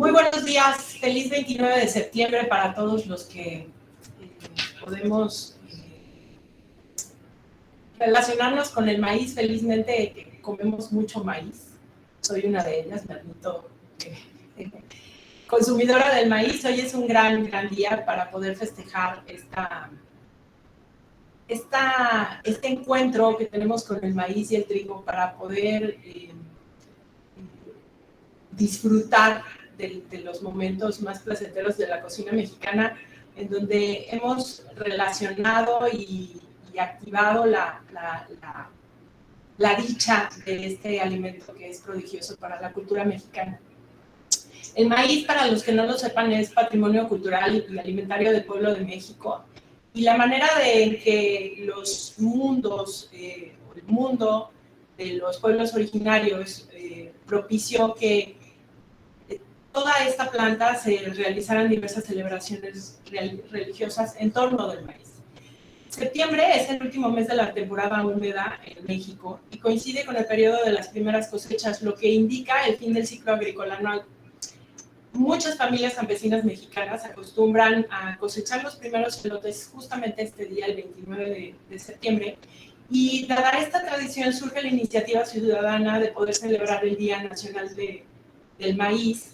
Muy buenos días, feliz 29 de septiembre para todos los que podemos relacionarnos con el maíz. Felizmente comemos mucho maíz, soy una de ellas, me admito consumidora del maíz. Hoy es un gran día para poder festejar este encuentro que tenemos con el maíz y el trigo para poder disfrutar de los momentos más placenteros de la cocina mexicana, en donde hemos relacionado y activado la dicha de este alimento que es prodigioso para la cultura mexicana. El maíz, para los que no lo sepan, es patrimonio cultural y alimentario del pueblo de México, y la manera en que los mundos, el mundo de los pueblos originarios propició que toda esta planta se realizaran diversas celebraciones religiosas en torno del maíz. Septiembre es el último mes de la temporada húmeda en México y coincide con el periodo de las primeras cosechas, lo que indica el fin del ciclo agrícola anual. Muchas familias campesinas mexicanas acostumbran a cosechar los primeros elotes justamente este día, el 29 de septiembre, y dada esta tradición surge la iniciativa ciudadana de poder celebrar el Día Nacional del Maíz,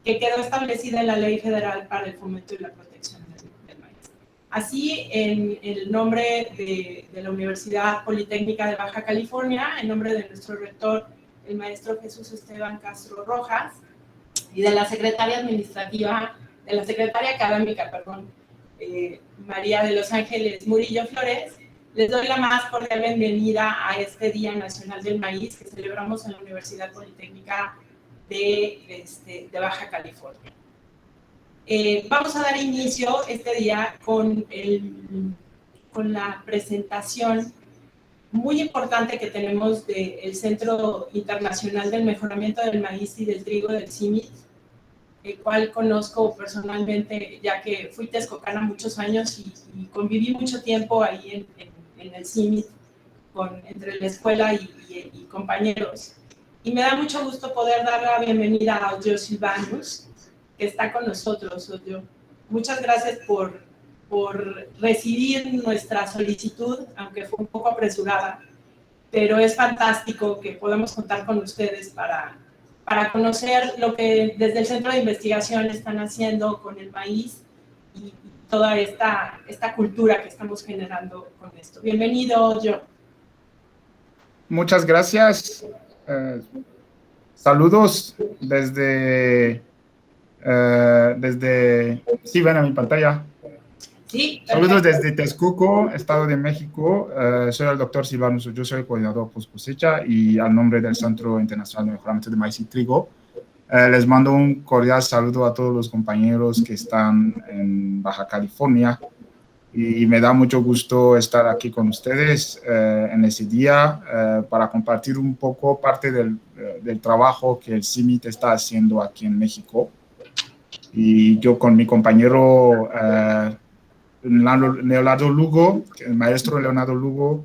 que quedó establecida en la Ley Federal para el Fomento y la Protección del Maíz. Así, en el nombre de la Universidad Politécnica de Baja California, en nombre de nuestro rector, el maestro Jesús Esteban Castro Rojas, y de la secretaria académica, María de los Ángeles Murillo Flores, les doy la más cordial bienvenida a este Día Nacional del Maíz que celebramos en la Universidad Politécnica de Baja California. Vamos a dar inicio este día con la presentación muy importante que tenemos del Centro Internacional del Mejoramiento del Maíz y del Trigo del CIMMYT, el cual conozco personalmente, ya que fui texcocana muchos años y conviví mucho tiempo ahí en el CIMMYT, entre la escuela y compañeros. Y me da mucho gusto poder dar la bienvenida a Odio Silvanus, que está con nosotros. Odio, muchas gracias por recibir nuestra solicitud, aunque fue un poco apresurada, pero es fantástico que podamos contar con ustedes para conocer lo que desde el Centro de Investigación están haciendo con el maíz y toda esta cultura que estamos generando con esto. Bienvenido, Odio. Muchas gracias. Saludos desde ¿sí ven a mi pantalla? Sí. Saludos desde Texcoco, Estado de México. Soy el doctor Silvanus, yo soy el coordinador post cosecha y al nombre del Centro Internacional de Mejoramiento de Maíz y Trigo, les mando un cordial saludo a todos los compañeros que están en Baja California. Y me da mucho gusto estar aquí con ustedes en ese día para compartir un poco parte del trabajo que el CIMMYT está haciendo aquí en México. Y yo con mi compañero Leonardo Lugo, el maestro Leonardo Lugo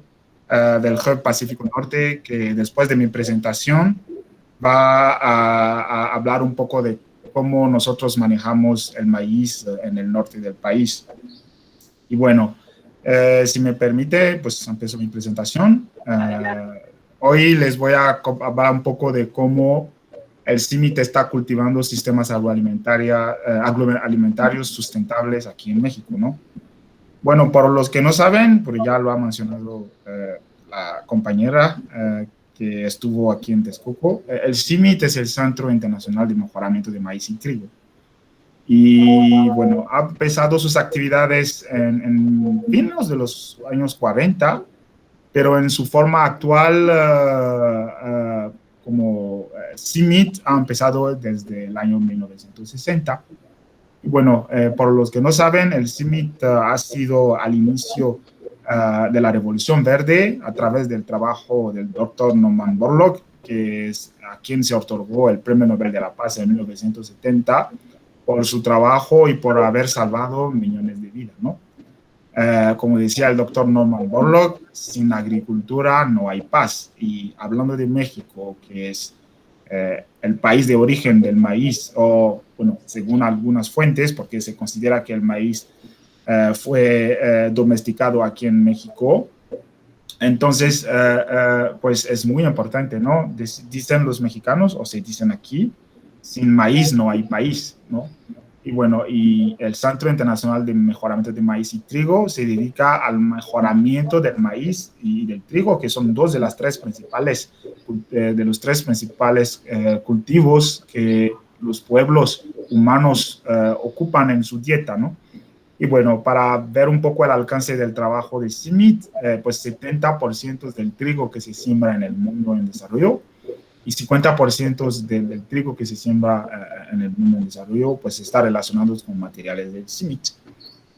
del Hub Pacífico Norte, que después de mi presentación va a hablar un poco de cómo nosotros manejamos el maíz en el norte del país. Y bueno, si me permite, pues empiezo mi presentación. Hoy les voy a hablar un poco de cómo el CIMMYT está cultivando sistemas agroalimentarios sustentables aquí en México, ¿no? Bueno, por los que no saben, porque ya lo ha mencionado la compañera que estuvo aquí en Texcoco, el CIMMYT es el Centro Internacional de Mejoramiento de Maíz y Trigo. Y bueno, ha empezado sus actividades en fines de los años 40, pero en su forma actual como CIMMYT ha empezado desde el año 1960. Y bueno, por los que no saben, el CIMMYT ha sido al inicio de la Revolución Verde a través del trabajo del doctor Norman Borlaug, que es a quien se otorgó el Premio Nobel de la Paz en 1970, por su trabajo y por haber salvado millones de vidas, ¿no? Como decía el doctor Norman Borlaug, sin agricultura no hay paz. Y hablando de México, que es el país de origen del maíz, o bueno, según algunas fuentes, porque se considera que el maíz fue domesticado aquí en México. Entonces, pues es muy importante, ¿no? Dicen los mexicanos, o se dicen aquí, sin maíz no hay país, ¿no? Y bueno, y el Centro Internacional de Mejoramiento de Maíz y Trigo se dedica al mejoramiento del maíz y del trigo, que son dos de las tres principales, cultivos que los pueblos humanos ocupan en su dieta, ¿no? Y bueno, para ver un poco el alcance del trabajo de CIMMYT, pues 70% del trigo que se siembra en el mundo en desarrollo y 50% del trigo que se siembra en el mundo en desarrollo, pues está relacionado con materiales del CIMMYT.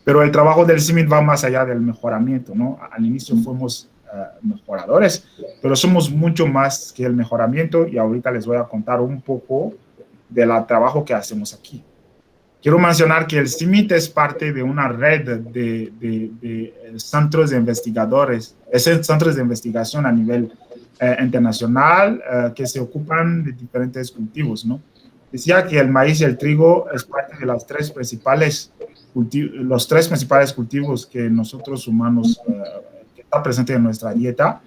Pero el trabajo del CIMMYT va más allá del mejoramiento, ¿no? Al inicio fuimos mejoradores, pero somos mucho más que el mejoramiento y ahorita les voy a contar un poco del trabajo que hacemos aquí. Quiero mencionar que el CIMMYT es parte de una red de centros de investigadores, centros de investigación a nivel internacional que se ocupan de diferentes cultivos, ¿no? Decía que el maíz y el trigo es parte de los tres principales cultivos que nosotros humanos, que está presente en nuestra dieta,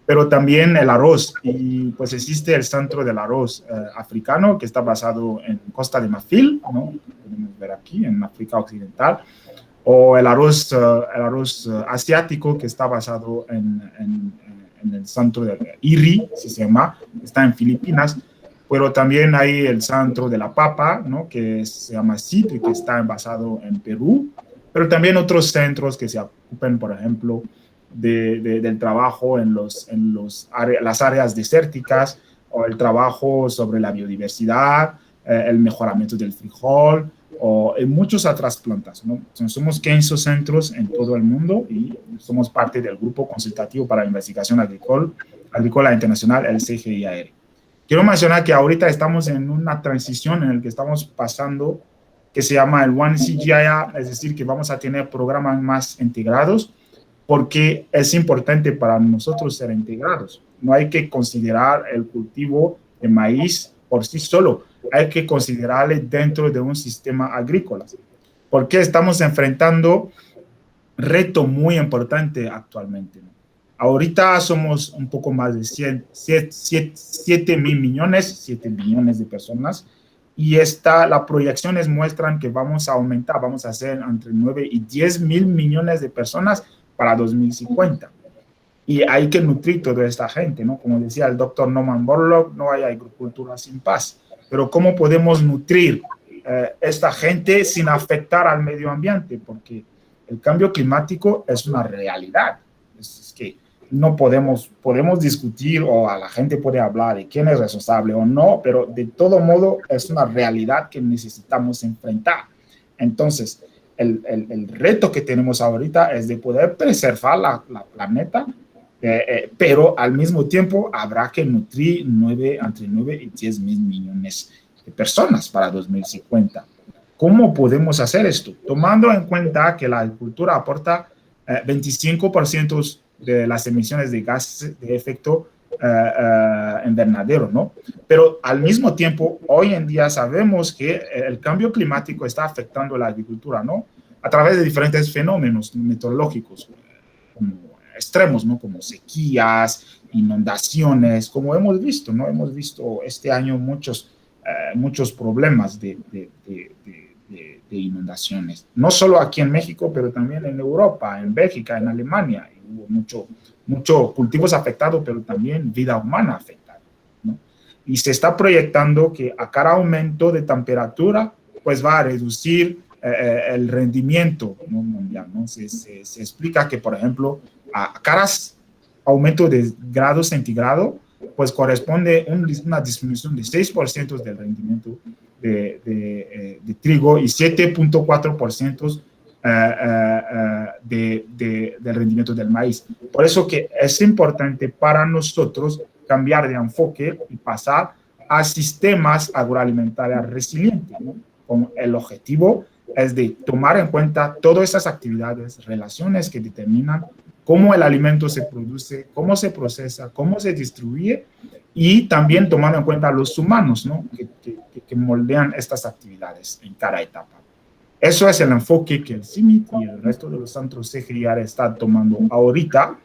pero también el arroz, y pues existe el centro del arroz africano, que está basado en Costa de Marfil, ¿no? Podemos ver aquí, en África Occidental, o el arroz asiático, que está basado en el centro de IRI, si se llama, está en Filipinas, pero también hay el centro de la papa, ¿no? Que se llama CIT, y que está basado en Perú, pero también otros centros que se ocupan, por ejemplo, del trabajo en las áreas desérticas, o el trabajo sobre la biodiversidad, el mejoramiento del frijol, o en muchas otras plantas, ¿no? Entonces, somos 15 centros en todo el mundo y somos parte del Grupo Consultativo para la Investigación Agrícola Internacional, el CGIAR. Quiero mencionar que ahorita estamos en una transición en la que estamos pasando, que se llama el One CGIAR, es decir, que vamos a tener programas más integrados, porque es importante para nosotros ser integrados. No hay que considerar el cultivo de maíz por sí solo, hay que considerarle dentro de un sistema agrícola, porque estamos enfrentando un reto muy importante actualmente, ¿no? Ahorita somos un poco más de 7 billones de personas, y las proyecciones muestran que vamos a aumentar, vamos a ser entre 9 y 10 mil millones de personas para 2050. Y hay que nutrir toda esta gente, ¿no? Como decía el doctor Norman Borlaug, no hay agricultura sin paz. Pero ¿cómo podemos nutrir esta gente sin afectar al medio ambiente? Porque el cambio climático es una realidad. Es que no podemos discutir, o a la gente puede hablar de quién es responsable o no, pero de todo modo es una realidad que necesitamos enfrentar. Entonces, el reto que tenemos ahorita es de poder preservar la planeta, pero al mismo tiempo habrá que nutrir entre 9 y 10 mil millones de personas para 2050. ¿Cómo podemos hacer esto? Tomando en cuenta que la agricultura aporta 25% de las emisiones de gases de efecto invernadero, ¿no? Pero al mismo tiempo, hoy en día sabemos que el cambio climático está afectando la agricultura, ¿no? A través de diferentes fenómenos meteorológicos, como extremos, ¿no? Como sequías, inundaciones, como hemos visto, ¿no? Hemos visto este año muchos problemas de inundaciones, no solo aquí en México, pero también en Europa, en Bélgica, en Alemania. Hubo mucho cultivos afectados, pero también vida humana afectada, ¿no? Y se está proyectando que a cada aumento de temperatura, pues va a reducir el rendimiento, ¿no? Mundial, ¿no? Se explica que, por ejemplo, a cada aumento de grado centígrado, pues corresponde una disminución de 6% del rendimiento de trigo y 7.4% del rendimiento del maíz. Por eso que es importante para nosotros cambiar de enfoque y pasar a sistemas agroalimentarios resilientes, ¿no? Con el objetivo es de tomar en cuenta todas esas actividades, relaciones que determinan cómo el alimento se produce, cómo se procesa, cómo se distribuye, y también tomando en cuenta a los humanos, ¿no? que moldean estas actividades en cada etapa. Eso es el enfoque que el CIMMYT y el resto de los centros CGIAR están tomando ahorita,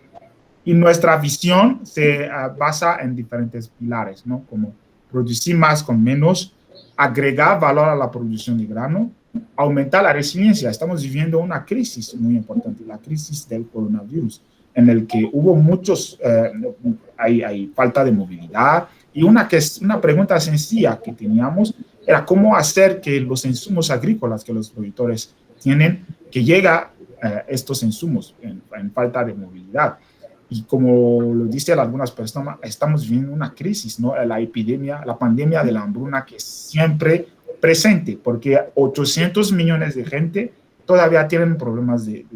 y nuestra visión se basa en diferentes pilares, ¿no? Como producir más con menos, agregar valor a la producción de grano, aumentar la resiliencia. Estamos viviendo una crisis muy importante, la crisis del coronavirus, en el que hubo muchos, hay falta de movilidad, y una pregunta sencilla que teníamos era cómo hacer que los insumos agrícolas que los productores tienen, que llega estos insumos en falta de movilidad. Y como lo dicen algunas personas, estamos viviendo una crisis, ¿no? La epidemia, la pandemia de la hambruna, que es siempre presente, porque 800 millones de gente todavía tienen problemas de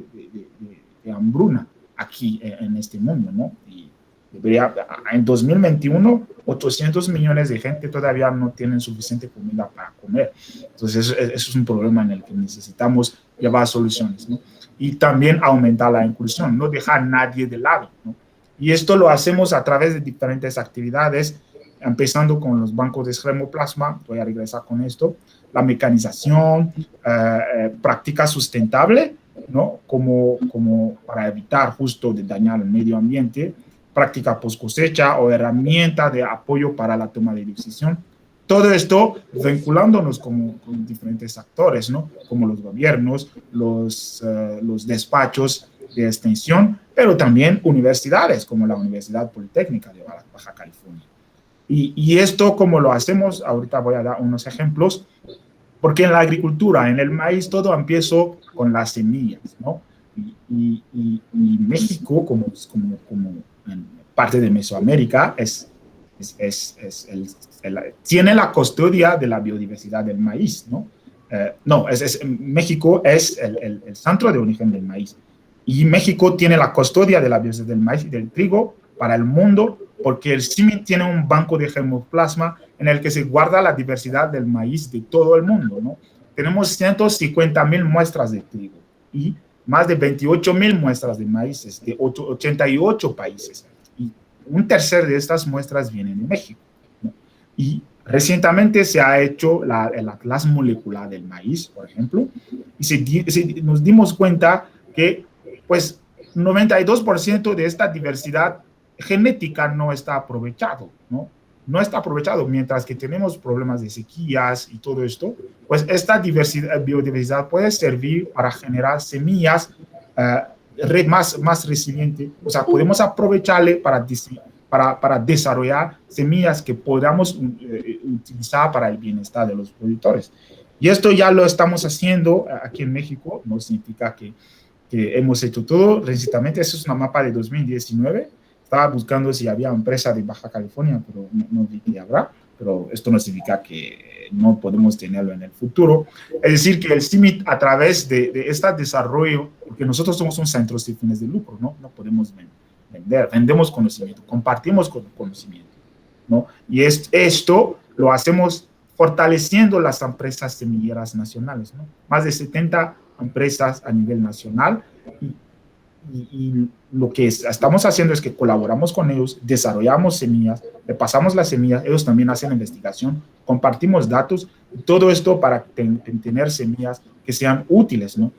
hambruna aquí en este mundo, ¿no? Y en 2021, 800 millones de gente todavía no tienen suficiente comida para comer. Entonces, eso es un problema en el que necesitamos llevar soluciones, ¿no? Y también aumentar la inclusión, no dejar a nadie de lado, ¿no? Y esto lo hacemos a través de diferentes actividades, empezando con los bancos de germoplasma, voy a regresar con esto, la mecanización, práctica sustentable, ¿no? Como para evitar justo de dañar el medio ambiente, práctica post cosecha o herramienta de apoyo para la toma de decisión. Todo esto vinculándonos con diferentes actores, ¿no? Como los gobiernos, los despachos de extensión, pero también universidades, como la Universidad Politécnica de Baja California. Y esto, como lo hacemos, ahorita voy a dar unos ejemplos, porque en la agricultura, en el maíz, todo empieza con las semillas, ¿no? Y México, como en parte de Mesoamérica, tiene la custodia de la biodiversidad del maíz, ¿no? México es el centro de origen del maíz. Y México tiene la custodia de la biodiversidad del maíz y del trigo para el mundo, porque el CIMMYT tiene un banco de germoplasma en el que se guarda la diversidad del maíz de todo el mundo, ¿no? Tenemos 150,000 muestras de trigo y más de 28,000 muestras de maíces de 88 países. Y un tercer de estas muestras vienen de México, ¿no? Y recientemente se ha hecho el atlas molecular del maíz, por ejemplo, y nos dimos cuenta que, pues, 92% de esta diversidad genética no está aprovechado, ¿no? No está aprovechado, mientras que tenemos problemas de sequías y todo esto, pues esta biodiversidad puede servir para generar semillas más resilientes. O sea, podemos aprovecharle para desarrollar semillas que podamos utilizar para el bienestar de los productores. Y esto ya lo estamos haciendo aquí en México, no significa que hemos hecho todo recientemente. Eso es una mapa de 2019. Estaba buscando si había empresa de Baja California, pero no vi que habrá. Pero esto no significa que no podemos tenerlo en el futuro. Es decir, que el CIMMYT, a través de este desarrollo, porque nosotros somos un centro sin fines de lucro, ¿no? No podemos vender, vendemos conocimiento, compartimos conocimiento, ¿no? Y esto lo hacemos fortaleciendo las empresas semilleras nacionales, ¿no? Más de 70 empresas a nivel nacional, y lo que estamos haciendo es que colaboramos con ellos, desarrollamos semillas, le pasamos las semillas, ellos también hacen investigación, compartimos datos, todo esto para tener semillas que sean útiles, ¿no?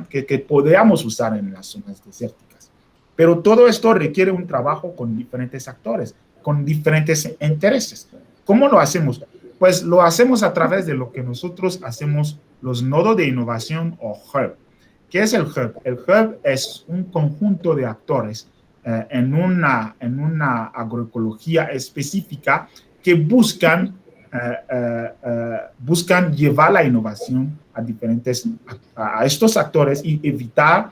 Que podamos usar en las zonas desérticas. Pero todo esto requiere un trabajo con diferentes actores, con diferentes intereses. ¿Cómo lo hacemos? Pues lo hacemos a través de lo que nosotros hacemos, los nodos de innovación o hub. ¿Qué es el hub? El hub es un conjunto de actores en una agroecología específica que buscan llevar la innovación a estos actores y evitar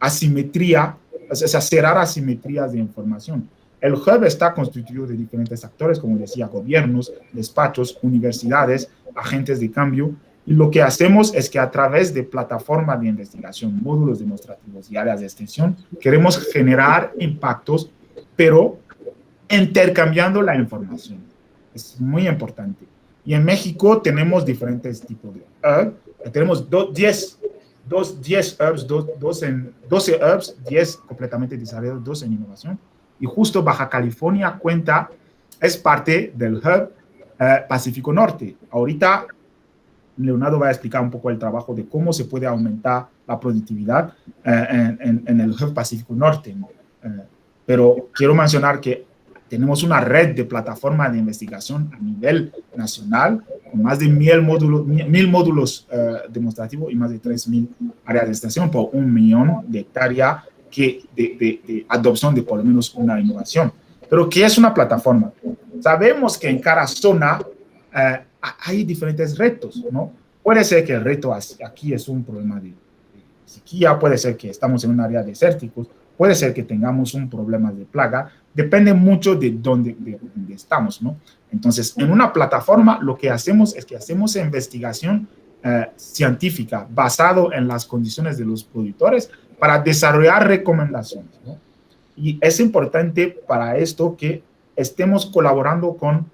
asimetría, o sea, cerrar asimetrías de información. El hub está constituido de diferentes actores, como decía, gobiernos, despachos, universidades, agentes de cambio. Y lo que hacemos es que a través de plataformas de investigación, módulos demostrativos y áreas de extensión, queremos generar impactos, pero intercambiando la información. Es muy importante. Y en México tenemos diferentes tipos de tenemos 10 10 herbs, 12 herbs, 10 completamente desarrollados, 2 en innovación. Y justo Baja California es parte del hub Pacífico Norte. Ahorita Leonardo va a explicar un poco el trabajo de cómo se puede aumentar la productividad en el hub Pacífico Norte. Pero quiero mencionar que tenemos una red de plataformas de investigación a nivel nacional con más de 1,000 módulos demostrativos y más de 3,000 áreas de estación por 1 millón de hectáreas de adopción de por lo menos una innovación. Pero, ¿qué es una plataforma? Sabemos que en cada zona hay diferentes retos, ¿no? Puede ser que el reto aquí es un problema de sequía, puede ser que estamos en un área desértica, puede ser que tengamos un problema de plaga, depende mucho de dónde estamos, ¿no? Entonces, en una plataforma lo que hacemos es que hacemos investigación científica basado en las condiciones de los productores para desarrollar recomendaciones, ¿no? Y es importante para esto que estemos colaborando con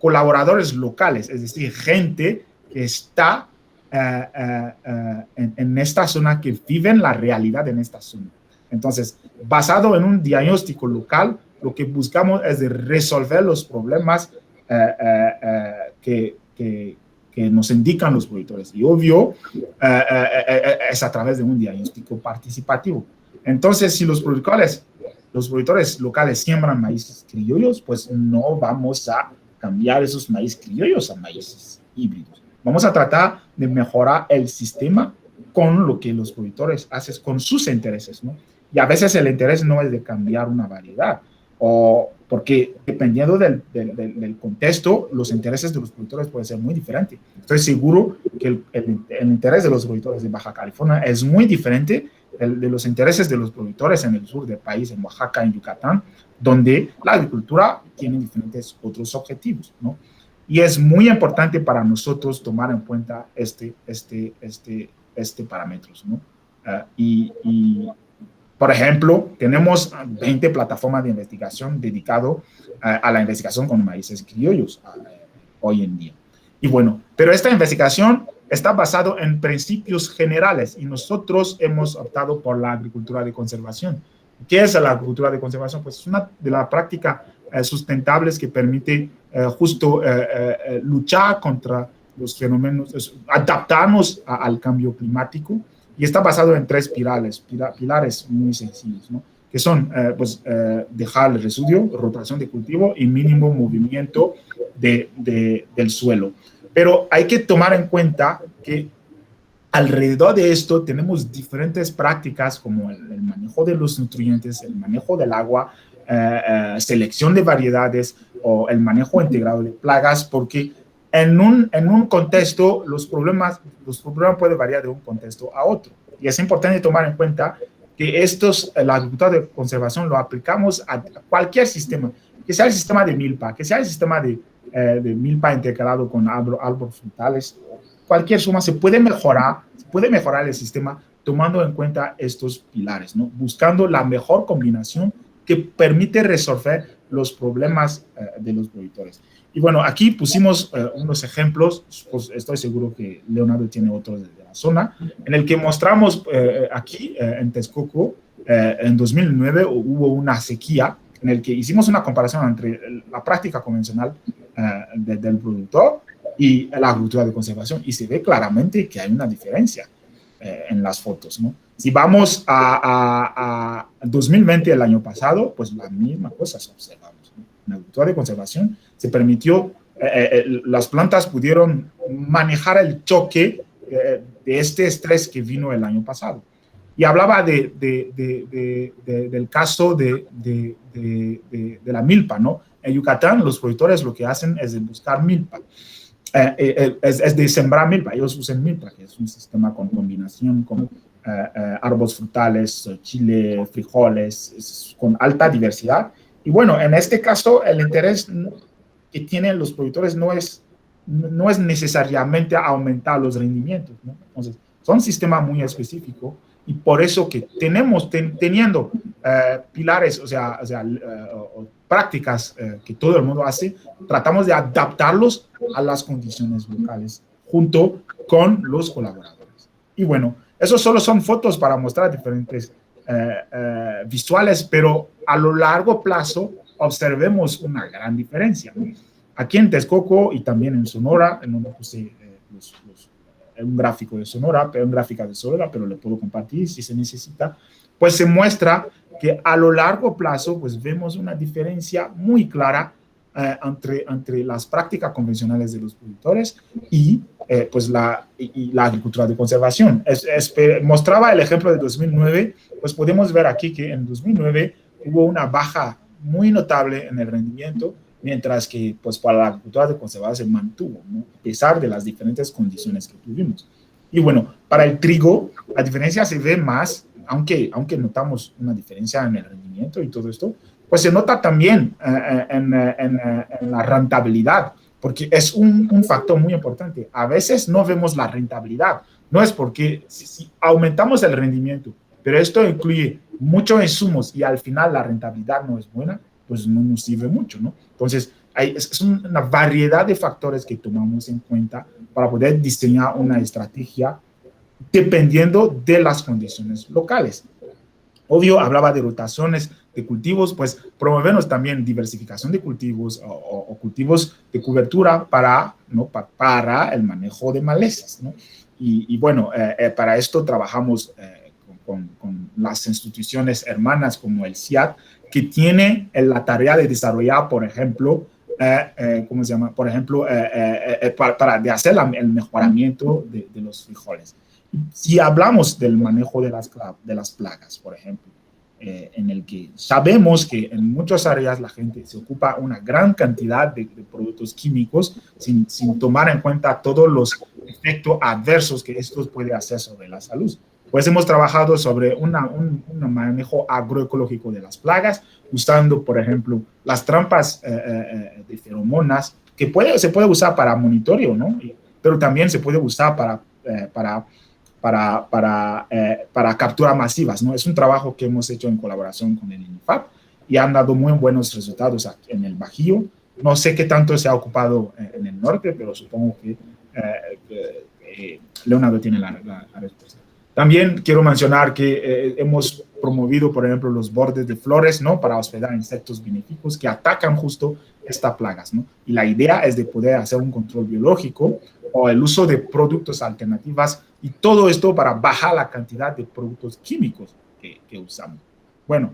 colaboradores locales, es decir, gente que está en esta zona, que viven la realidad en esta zona. Entonces, basado en un diagnóstico local, lo que buscamos es de resolver los problemas que nos indican los productores. Y obvio, es a través de un diagnóstico participativo. Entonces, si los productores locales siembran maíces criollos, pues no vamos a cambiar esos maíz criollos a maíces híbridos. Vamos a tratar de mejorar el sistema con lo que los productores hacen, con sus intereses, ¿no? Y a veces el interés no es de cambiar una variedad, o porque dependiendo del contexto, los intereses de los productores pueden ser muy diferentes. Estoy seguro que el interés de los productores de Baja California es muy diferente de los intereses de los productores en el sur del país, en Oaxaca, en Yucatán, donde la agricultura tiene diferentes otros objetivos, ¿no? Y es muy importante para nosotros tomar en cuenta este parámetros, ¿no? Por ejemplo, tenemos 20 plataformas de investigación dedicadas a la investigación con maíces criollos hoy en día. Y bueno, pero esta investigación está basada en principios generales y nosotros hemos optado por la agricultura de conservación. ¿Qué es la agricultura de conservación? Pues es una de las prácticas sustentables que permite justo luchar contra los fenómenos, adaptarnos al cambio climático, y está basado en 3 pilares muy sencillos, ¿no? Que son dejar el residuo, rotación de cultivo y mínimo movimiento del suelo. Pero hay que tomar en cuenta que alrededor de esto tenemos diferentes prácticas como el manejo de los nutrientes, el manejo del agua, selección de variedades o el manejo integrado de plagas, porque en un contexto los problemas pueden variar de un contexto a otro. Y es importante tomar en cuenta que la agricultura de conservación lo aplicamos a cualquier sistema, que sea el sistema de milpa, que sea el sistema de milpa integrado con árboles frutales. Cualquier suma se puede mejorar el sistema tomando en cuenta estos pilares, ¿no? Buscando la mejor combinación que permite resolver los problemas de los productores. Y bueno, aquí pusimos unos ejemplos, pues estoy seguro que Leonardo tiene otros de la zona, en el que mostramos aquí en Texcoco, en 2009 hubo una sequía, en el que hicimos una comparación entre la práctica convencional del productor y la agricultura de conservación, y se ve claramente que hay una diferencia en las fotos, ¿no? Si vamos a 2020, el año pasado, pues la misma cosa se observamos, ¿no? En la agricultura de conservación se permitió, las plantas pudieron manejar el choque de este estrés que vino el año pasado. Y hablaba del caso de la milpa, ¿no? En Yucatán, los productores lo que hacen es de buscar milpa. Es de sembrar milpa. Ellos usan milpa, que es un sistema con combinación con árboles frutales, chile, frijoles, con alta diversidad. Y bueno, en este caso, el interés que tienen los productores no es necesariamente aumentar los rendimientos, ¿no? Entonces, son sistemas muy específicos, y por eso que teniendo pilares, prácticas que todo el mundo hace, tratamos de adaptarlos a las condiciones locales junto con los colaboradores. Y bueno, Esos solo son fotos para mostrar diferentes visuales, pero a lo largo plazo observemos una gran diferencia, ¿no? Aquí en Texcoco y también en Sonora, en donde puse un gráfico de Sonora, pero una gráfica de Sonora, pero le puedo compartir si se necesita, pues se muestra que a lo largo plazo pues vemos una diferencia muy clara entre las prácticas convencionales de los productores y pues la agricultura de conservación. Mostraba el ejemplo de 2009, pues podemos ver aquí que en 2009 hubo una baja muy notable en el rendimiento, mientras que pues para la agricultura de conservación se mantuvo, ¿no? A pesar de las diferentes condiciones que tuvimos. Y bueno, para el trigo, la diferencia se ve más, aunque notamos una diferencia en el rendimiento y todo esto, pues se nota también en la rentabilidad, porque es un factor muy importante. A veces no vemos la rentabilidad, no es porque si aumentamos el rendimiento, pero esto incluye muchos insumos y al final la rentabilidad no es buena, pues no nos sirve mucho, ¿no? Entonces, es una variedad de factores que tomamos en cuenta para poder diseñar una estrategia dependiendo de las condiciones locales. Obvio, hablaba de rotaciones de cultivos, pues promovemos también diversificación de cultivos o cultivos de cobertura para el manejo de malezas, ¿no? Y bueno, para esto trabajamos con las instituciones hermanas como el CIAT, que tiene la tarea de desarrollar, por ejemplo, ¿cómo se llama? Por ejemplo, para hacer el mejoramiento de los frijoles. Si hablamos del manejo de las plagas, por ejemplo, en el que sabemos que en muchas áreas la gente se ocupa una gran cantidad de productos químicos sin tomar en cuenta todos los efectos adversos que estos pueden hacer sobre la salud. Pues hemos trabajado sobre un manejo agroecológico de las plagas, usando, por ejemplo, las trampas de feromonas, que se puede usar para monitoreo, ¿no? Pero también se puede usar para capturas masivas, ¿no? Es un trabajo que hemos hecho en colaboración con el INIFAP y han dado muy buenos resultados aquí en el Bajío. No sé qué tanto se ha ocupado en el norte, pero supongo que Leonardo tiene la respuesta. También quiero mencionar que hemos promovido, por ejemplo, los bordes de flores, ¿no? Para hospedar insectos benéficos que atacan justo estas plagas, ¿no? Y la idea es de poder hacer un control biológico o el uso de productos alternativos y todo esto para bajar la cantidad de productos químicos que usamos. Bueno,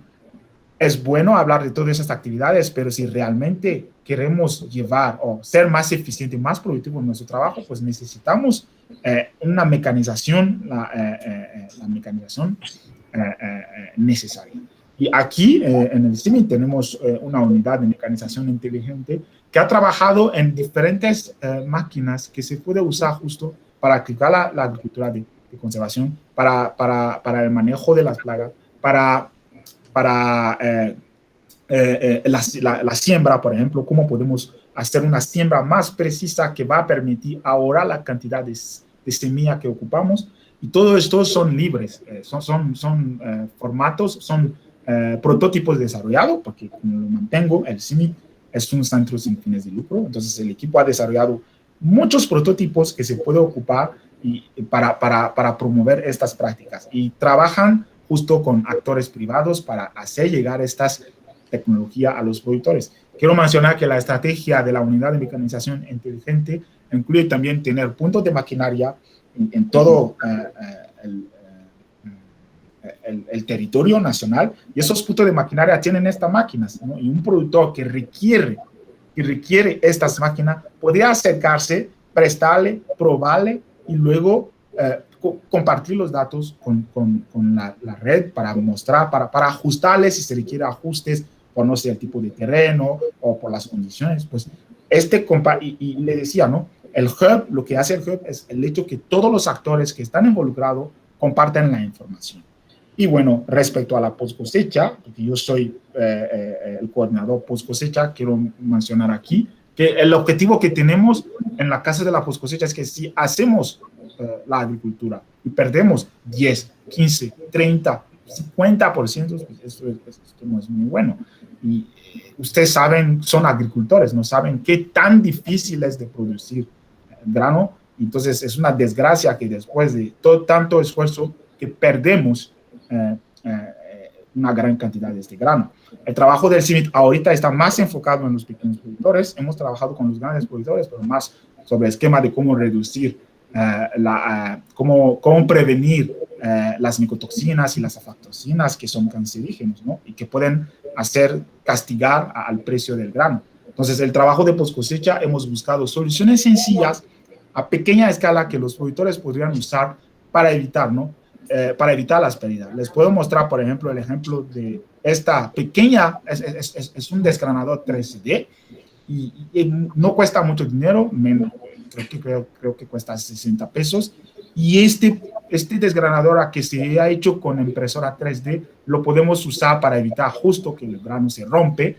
es bueno hablar de todas esas actividades, pero si realmente queremos llevar o ser más eficiente, más productivo en nuestro trabajo, pues necesitamos una mecanización, la mecanización necesaria. Y aquí en el CIMI tenemos una unidad de mecanización inteligente que ha trabajado en diferentes máquinas que se puede usar justo para aplicar la agricultura de conservación, para el manejo de las plagas, para la siembra, por ejemplo, cómo podemos hacer una siembra más precisa que va a permitir ahorrar la cantidad de semilla que ocupamos. Y todo esto son libres, son formatos, son prototipos desarrollados, porque como lo mantengo, el CIMI es un centro sin fines de lucro, entonces el equipo ha desarrollado muchos prototipos que se puede ocupar para promover estas prácticas y trabajan justo con actores privados para hacer llegar estas tecnologías a los productores. Quiero mencionar que la estrategia de la unidad de mecanización inteligente incluye también tener puntos de maquinaria en todo el territorio nacional, y esos puntos de maquinaria tienen estas máquinas, ¿no? Y un productor que requiere estas máquinas podría acercarse, prestarle, probarle y luego compartir los datos con la red para mostrar, para ajustarles si se requiere ajustes por, no sé, el tipo de terreno o por las condiciones. Pues y le decía, ¿no? El hub, lo que hace el hub es el hecho que todos los actores que están involucrados comparten la información. Y bueno, respecto a la post cosecha, porque yo soy el coordinador post cosecha, quiero mencionar aquí que el objetivo que tenemos en la casa de la post cosecha es que si hacemos la agricultura y perdemos 10, 15, 30, 50%, pues esto no es muy bueno. Y ustedes saben, son agricultores, no saben qué tan difícil es de producir grano Entonces, es una desgracia que después de todo tanto esfuerzo que perdemos una gran cantidad de este grano. El trabajo del CIMMYT ahorita está más enfocado en los pequeños productores. Hemos trabajado con los grandes productores, pero más sobre el esquema de cómo reducir, cómo prevenir las micotoxinas y las aflatoxinas que son cancerígenos, ¿no? Y que pueden hacer castigar al precio del grano. Entonces, el trabajo de post cosecha hemos buscado soluciones sencillas a pequeña escala que los productores podrían usar para evitar, ¿no? Para evitar las pérdidas. Les puedo mostrar, por ejemplo, el ejemplo de esta pequeña, es un desgranador 3D y no cuesta mucho dinero, creo que cuesta 60 pesos. Y este desgranador que se ha hecho con impresora 3D lo podemos usar para evitar justo que el grano se rompe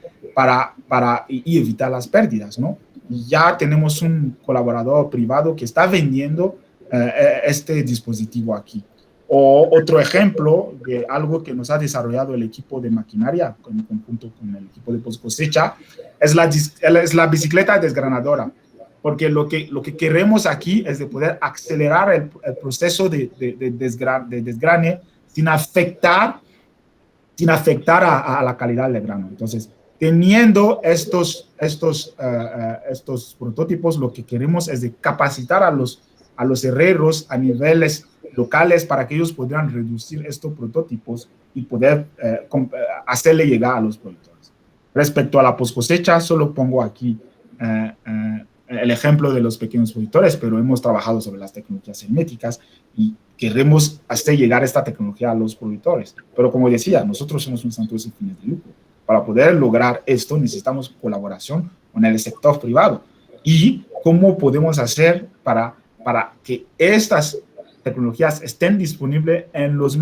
y evitar las pérdidas, ¿no? Y ya tenemos un colaborador privado que está vendiendo este dispositivo aquí. O otro ejemplo de algo que nos ha desarrollado el equipo de maquinaria en conjunto con el equipo de post cosecha es la bicicleta desgranadora, porque lo que queremos aquí es de poder acelerar el proceso de desgrane sin afectar a la calidad del grano. Entonces, teniendo estos prototipos, lo que queremos es de capacitar a los herreros a niveles locales para que ellos puedan reducir estos prototipos y poder hacerle llegar a los productores. Respecto a la post cosecha, solo pongo aquí el ejemplo de los pequeños productores, pero hemos trabajado sobre las tecnologías genéticas y queremos hacer llegar esta tecnología a los productores. Pero como decía, nosotros somos un santuario sin fines de lucro. Para poder lograr esto necesitamos colaboración con el sector privado. ¿Y cómo podemos hacer para que estas tecnologías estén disponibles en los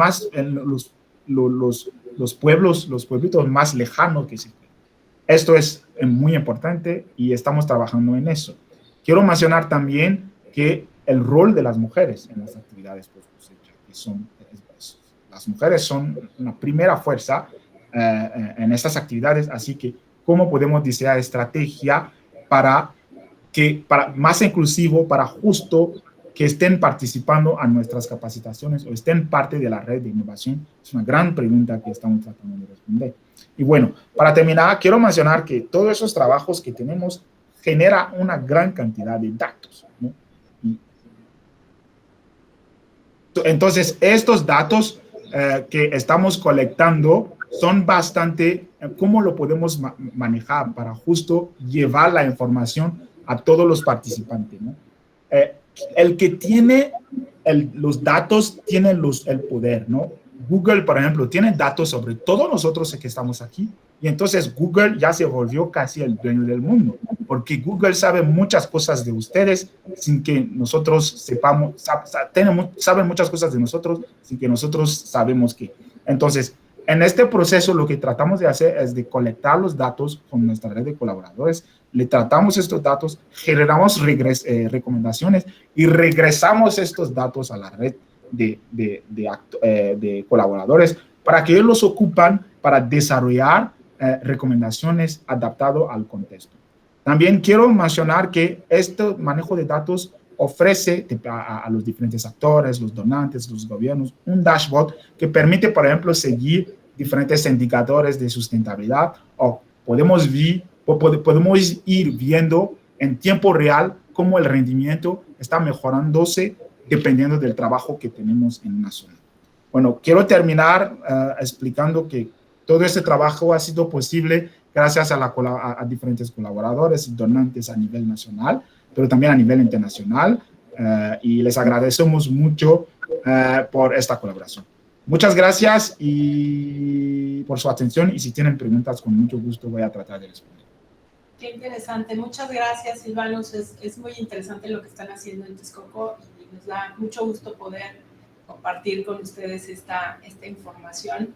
pueblitos más lejanos que existen? Esto es muy importante y estamos trabajando en eso. Quiero mencionar también que el rol de las mujeres en las actividades post cosecha, las mujeres son una primera fuerza en estas actividades, así que cómo podemos diseñar estrategia para más inclusivo, para justo que estén participando a nuestras capacitaciones o estén parte de la red de innovación? Es una gran pregunta que estamos tratando de responder. Y bueno, para terminar, quiero mencionar que todos esos trabajos que tenemos genera una gran cantidad de datos, ¿no? Entonces, estos datos que estamos colectando son bastante, ¿cómo lo podemos manejar para justo llevar la información a todos los participantes, ¿no? El que tiene los datos tiene el poder, ¿no? Google, por ejemplo, tiene datos sobre todos nosotros que estamos aquí y entonces Google ya se volvió casi el dueño del mundo, porque Google sabe muchas cosas de ustedes sin que nosotros sepamos, sabe muchas cosas de nosotros sin que nosotros sabemos qué. Entonces, en este proceso lo que tratamos de hacer es de colectar los datos con nuestra red de colaboradores, le tratamos estos datos, generamos recomendaciones y regresamos estos datos a la red de colaboradores para que ellos los ocupan para desarrollar recomendaciones adaptadas al contexto. También quiero mencionar que este manejo de datos ofrece a los diferentes actores, los donantes, los gobiernos, un dashboard que permite, por ejemplo, seguir diferentes indicadores de sustentabilidad o podemos ir viendo en tiempo real cómo el rendimiento está mejorándose dependiendo del trabajo que tenemos en una zona. Bueno, quiero terminar explicando que todo este trabajo ha sido posible gracias a diferentes colaboradores y donantes a nivel nacional, pero también a nivel internacional, y les agradecemos mucho por esta colaboración. Muchas gracias y por su atención, y si tienen preguntas, con mucho gusto voy a tratar de responder. Qué interesante. Muchas gracias, Silvanus. Es muy interesante lo que están haciendo en Texcoco y nos da mucho gusto poder compartir con ustedes esta información.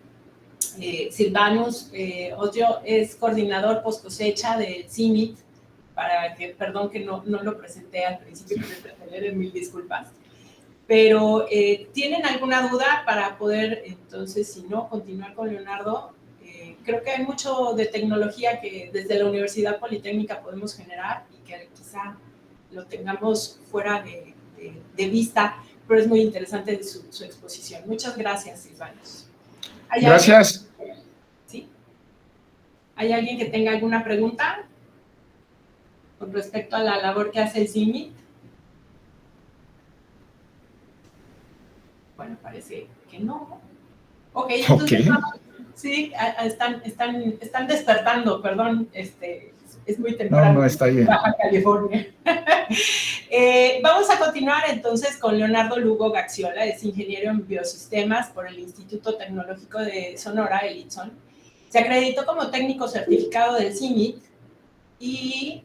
Silvanus Odio es coordinador post cosecha del CIMMYT, perdón que no lo presenté al principio, pero mil disculpas. Pero, ¿tienen alguna duda para poder, entonces, si no, continuar con Leonardo? Creo que hay mucho de tecnología que desde la Universidad Politécnica podemos generar y que quizá lo tengamos fuera de de vista, pero es muy interesante su exposición. Muchas gracias, Silvanos. Gracias. ¿Sí? ¿Hay alguien que tenga alguna pregunta con respecto a la labor que hace el CIMIC? Bueno, parece que no. Ok, entonces sí, están despertando, perdón, es muy temprano. No, está bien. Baja California. Vamos a continuar entonces con Leonardo Lugo Gaxiola, es ingeniero en biosistemas por el Instituto Tecnológico de Sonora, el ITSON. Se acreditó como técnico certificado del CIMIC y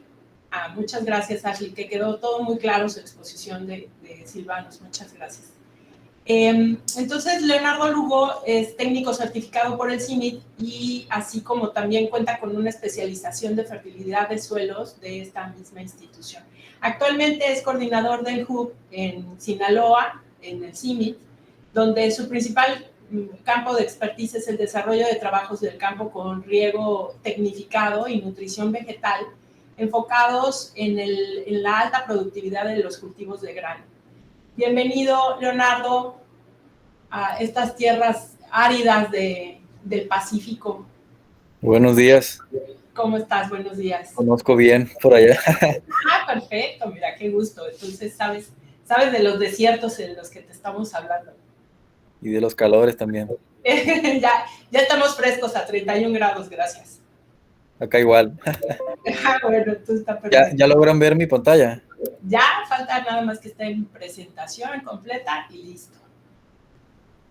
muchas gracias, Ashley, que quedó todo muy claro su exposición de Silvanos. Muchas gracias. Entonces, Leonardo Lugo es técnico certificado por el CIMIC y así como también cuenta con una especialización de fertilidad de suelos de esta misma institución. Actualmente es coordinador del HUB en Sinaloa, en el CIMIC, donde su principal campo de expertise es el desarrollo de trabajos del campo con riego tecnificado y nutrición vegetal, enfocados en la alta productividad de los cultivos de grano. Bienvenido, Leonardo, a estas tierras áridas del Pacífico. Buenos días. ¿Cómo estás? Buenos días. Conozco bien por allá. Perfecto, mira, qué gusto. Entonces sabes de los desiertos en los que te estamos hablando. Y de los calores también. ya estamos frescos a 31 grados, gracias. Acá igual. Bueno, entonces está perfecto. ¿Ya logran ver mi pantalla? Ya, falta nada más que esté en presentación completa y listo.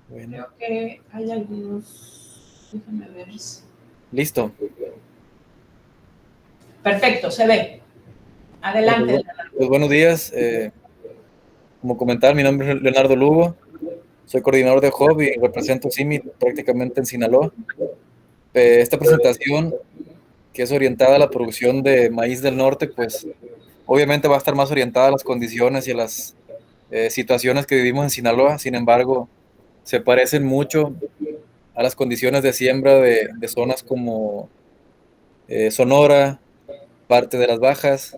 Bueno. Creo que hay algunos... Déjame ver. Listo. Perfecto, se ve. Adelante. Pues buenos días. Como comentaba, mi nombre es Leonardo Lugo. Soy coordinador de HUB y represento CIMIC prácticamente en Sinaloa. Esta presentación, que es orientada a la producción de maíz del norte, pues obviamente va a estar más orientada a las condiciones y a las situaciones que vivimos en Sinaloa. Sin embargo, se parecen mucho a las condiciones de siembra de zonas como Sonora, parte de las Bajas,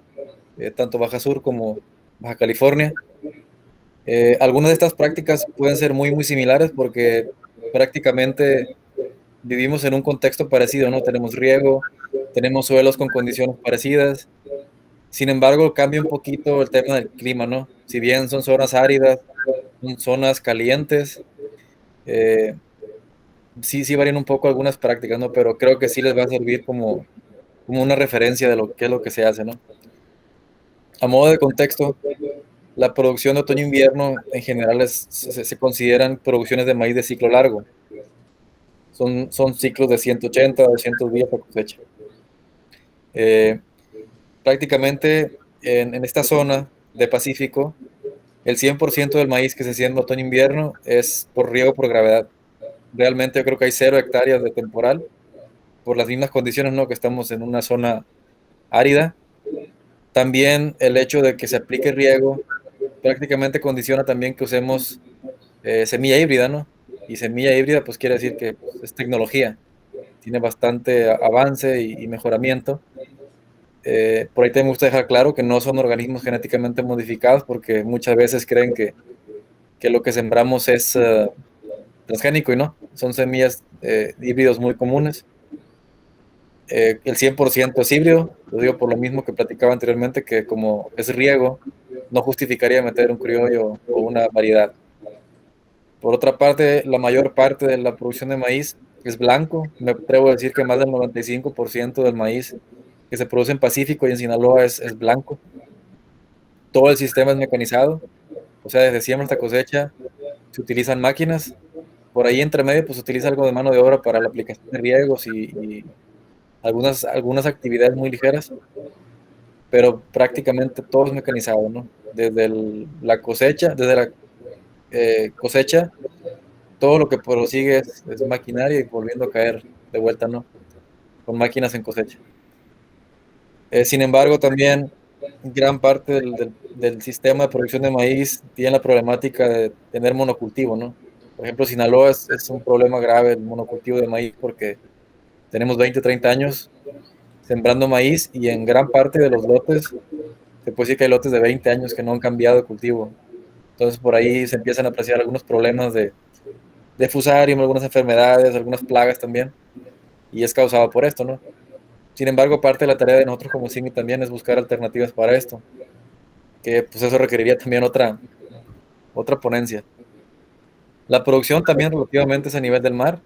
tanto Baja Sur como Baja California. Algunas de estas prácticas pueden ser muy similares porque prácticamente vivimos en un contexto parecido, ¿no? Tenemos riego, tenemos suelos con condiciones parecidas. Sin embargo, cambia un poquito el tema del clima, ¿no? Si bien son zonas áridas, son zonas calientes, sí varían un poco algunas prácticas, ¿no? Pero creo que sí les va a servir como una referencia de lo que es lo que se hace, ¿no? A modo de contexto, la producción de otoño-invierno en general se consideran producciones de maíz de ciclo largo. Son ciclos de 180 a 200 días de cosecha. Prácticamente en esta zona de Pacífico, el 100% del maíz que se siembra otoño-invierno es por riego por gravedad. Realmente yo creo que hay 0 hectáreas de temporal, por las mismas condiciones, ¿no? Que estamos en una zona árida. También el hecho de que se aplique riego prácticamente condiciona también que usemos semilla híbrida, ¿no? Y semilla híbrida pues quiere decir que pues, es tecnología, tiene bastante avance y mejoramiento. Por ahí también me gusta dejar claro que no son organismos genéticamente modificados porque muchas veces creen que lo que sembramos es transgénico y no, son semillas híbridos muy comunes. El 100% es híbrido, lo digo por lo mismo que platicaba anteriormente, que como es riego, no justificaría meter un criollo o una variedad. Por otra parte, la mayor parte de la producción de maíz es blanco. Me atrevo a decir que más del 95% del maíz que se produce en Pacífico y en Sinaloa es blanco. Todo el sistema es mecanizado, o sea, desde siembra hasta cosecha se utilizan máquinas. Por ahí entre medio pues se utiliza algo de mano de obra para la aplicación de riegos y algunas actividades muy ligeras, pero prácticamente todo es mecanizado, ¿no? Desde la cosecha, todo lo que prosigue es maquinaria y volviendo a caer de vuelta, ¿no? Con máquinas en cosecha. Sin embargo, también gran parte del sistema de producción de maíz tiene la problemática de tener monocultivo, ¿no? Por ejemplo, Sinaloa es un problema grave el monocultivo de maíz porque tenemos 20, 30 años sembrando maíz y en gran parte de los lotes, se puede decir que hay lotes de 20 años que no han cambiado de cultivo. Entonces por ahí se empiezan a apreciar algunos problemas de fusarium, algunas enfermedades, algunas plagas también, y es causado por esto, ¿no? Sin embargo, parte de la tarea de nosotros como CIMI también es buscar alternativas para esto, que pues eso requeriría también otra ponencia. La producción también relativamente es a nivel del mar.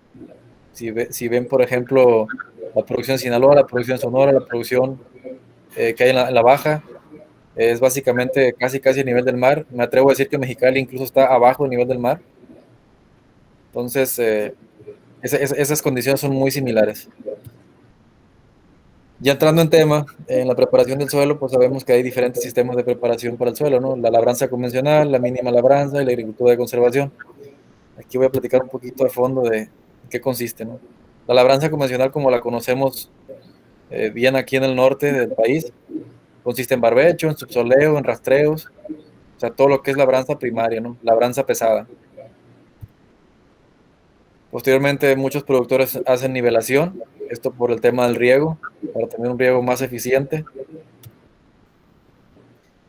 Si ven, por ejemplo, la producción en Sinaloa, la producción en Sonora, la producción que hay en la Baja, es básicamente casi a nivel del mar. Me atrevo a decir que Mexicali incluso está abajo del nivel del mar. Entonces, esas condiciones son muy similares. Ya entrando en tema, en la preparación del suelo, pues sabemos que hay diferentes sistemas de preparación para el suelo, ¿no? La labranza convencional, la mínima labranza y la agricultura de conservación. Aquí voy a platicar un poquito a fondo de qué consiste, ¿no? La labranza convencional, como la conocemos bien aquí en el norte del país, consiste en barbecho, en subsoleo, en rastreos, o sea, todo lo que es labranza primaria, ¿no? Labranza pesada. Posteriormente, muchos productores hacen nivelación, esto por el tema del riego, para tener un riego más eficiente.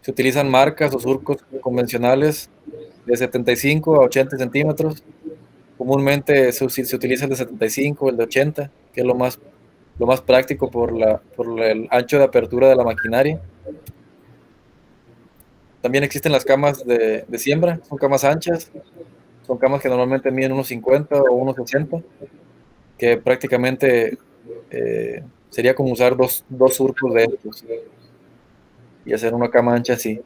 Se utilizan marcas o surcos convencionales de 75 a 80 centímetros. Comúnmente se utiliza el de 75, el de 80, que es lo más práctico por el ancho de apertura de la maquinaria. También existen las camas de siembra, son camas anchas, son camas que normalmente miden unos 50 o unos 60, que prácticamente sería como usar dos surcos de estos y hacer una cama ancha así.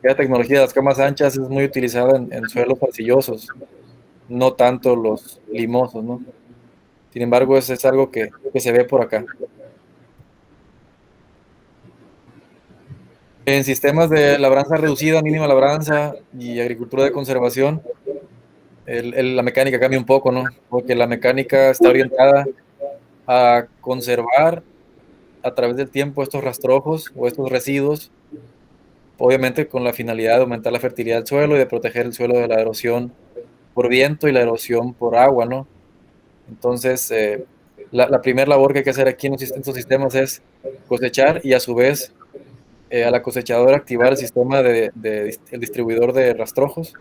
La tecnología de las camas anchas es muy utilizada en suelos arcillosos, no tanto los limosos, ¿no? Sin embargo, es algo que se ve por acá. En sistemas de labranza reducida, mínima labranza y agricultura de conservación, la mecánica cambia un poco, ¿no? Porque la mecánica está orientada a conservar a través del tiempo estos rastrojos o estos residuos, obviamente con la finalidad de aumentar la fertilidad del suelo y de proteger el suelo de la erosión por viento y la erosión por agua, ¿no? Entonces, la primera labor que hay que hacer aquí en estos sistemas es cosechar y a su vez a la cosechadora activar el sistema el distribuidor de rastrojos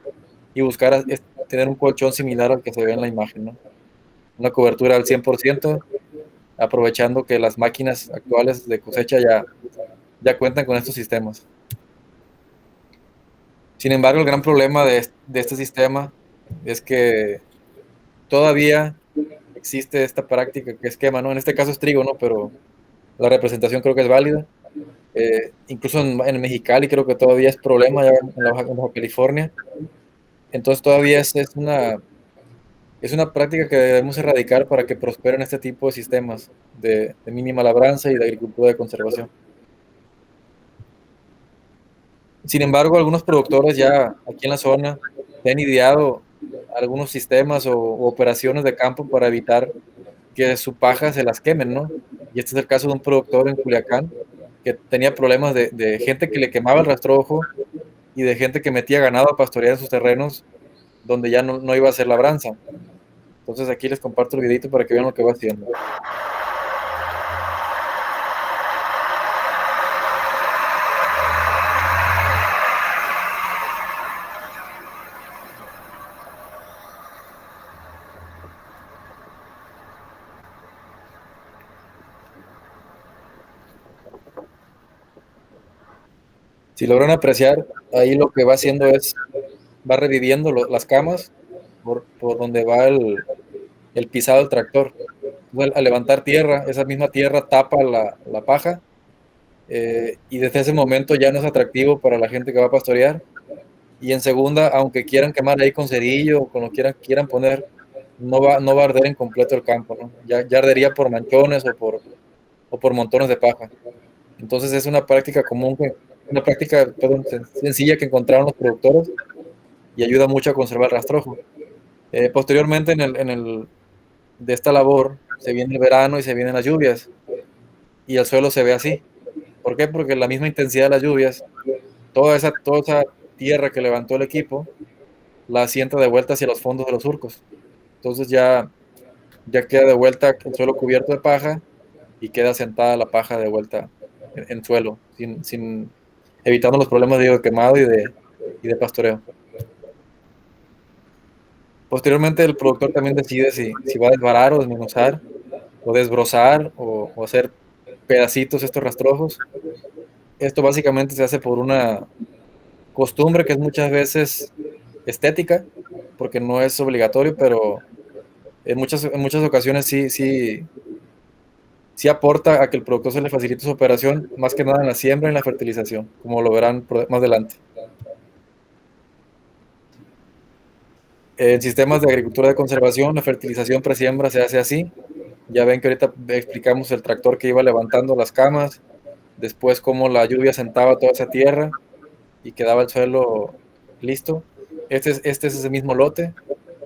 y buscar tener un colchón similar al que se ve en la imagen, ¿no? Una cobertura al 100%, aprovechando que las máquinas actuales de cosecha ya cuentan con estos sistemas. Sin embargo, el gran problema de este sistema es que todavía existe esta práctica que es quema, ¿no? En este caso es trigo, ¿no? Pero la representación creo que es válida. Incluso en Mexicali creo que todavía es problema, ya en Baja California. Entonces todavía es una práctica que debemos erradicar para que prosperen este tipo de sistemas de mínima labranza y de agricultura de conservación. Sin embargo, algunos productores ya aquí en la zona han ideado algunos sistemas o operaciones de campo para evitar que su paja se las quemen, ¿no? Y este es el caso de un productor en Culiacán que tenía problemas de gente que le quemaba el rastrojo y de gente que metía ganado a pastorear en sus terrenos donde ya no iba a hacer labranza. Entonces aquí les comparto el videito para que vean lo que va haciendo. Si logran apreciar, ahí lo que va haciendo va reviviendo las camas por donde va el pisado del tractor. Entonces, al levantar tierra, esa misma tierra tapa la paja y desde ese momento ya no es atractivo para la gente que va a pastorear. Y en segunda, aunque quieran quemar ahí con cerillo o con lo que quieran poner, no va a arder en completo el campo, ¿no? Ya ardería por manchones o por montones de paja. Entonces es una práctica común, una práctica sencilla que encontraron los productores y ayuda mucho a conservar el rastrojo. Posteriormente de esta labor se viene el verano y se vienen las lluvias y el suelo se ve así. ¿Por qué? Porque la misma intensidad de las lluvias, toda esa tierra que levantó el equipo, la asienta de vuelta hacia los fondos de los surcos. Entonces ya queda de vuelta el suelo cubierto de paja y queda sentada la paja de vuelta en suelo, evitando los problemas de quemado y de pastoreo. Posteriormente el productor también decide si va a desbarar o desmenuzar o desbrozar o hacer pedacitos estos rastrojos. Esto básicamente se hace por una costumbre que es muchas veces estética, porque no es obligatorio, pero en muchas ocasiones sí aporta a que el productor se le facilite su operación, más que nada en la siembra y en la fertilización, como lo verán más adelante. En sistemas de agricultura de conservación, la fertilización presiembra se hace así. Ya ven que ahorita explicamos el tractor que iba levantando las camas, después cómo la lluvia sentaba toda esa tierra y quedaba el suelo listo. Este es ese mismo lote,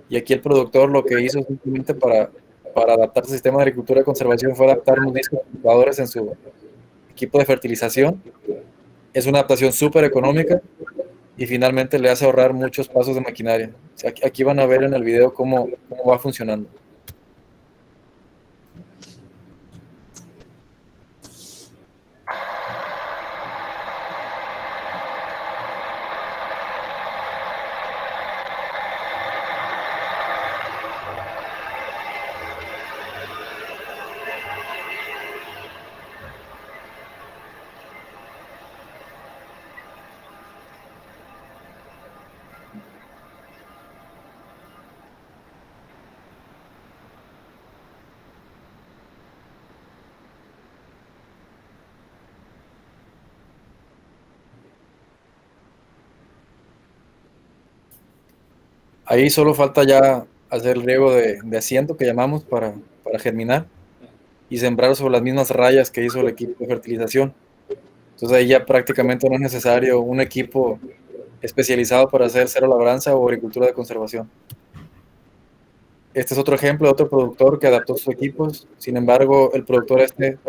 y aquí el productor lo que hizo simplemente para adaptarse al sistema de agricultura de conservación fue adaptar unos discos cultivadores en su equipo de fertilización. Es una adaptación súper económica y finalmente le hace ahorrar muchos pasos de maquinaria. O sea, aquí van a ver en el video cómo va funcionando. Ahí solo falta ya hacer el riego de asiento que llamamos para germinar y sembrar sobre las mismas rayas que hizo el equipo de fertilización. Entonces ahí ya prácticamente no es necesario un equipo especializado para hacer cero labranza o agricultura de conservación. Este es otro ejemplo de otro productor que adaptó sus equipos. Sin embargo, el productor en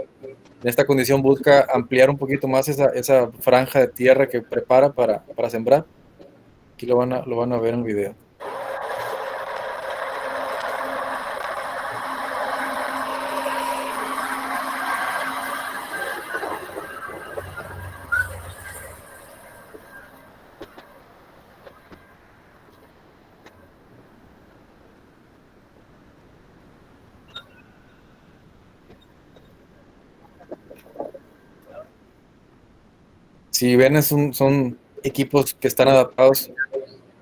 esta condición busca ampliar un poquito más esa franja de tierra que prepara para sembrar. Aquí lo van a ver en el video. Si ven, son equipos que están adaptados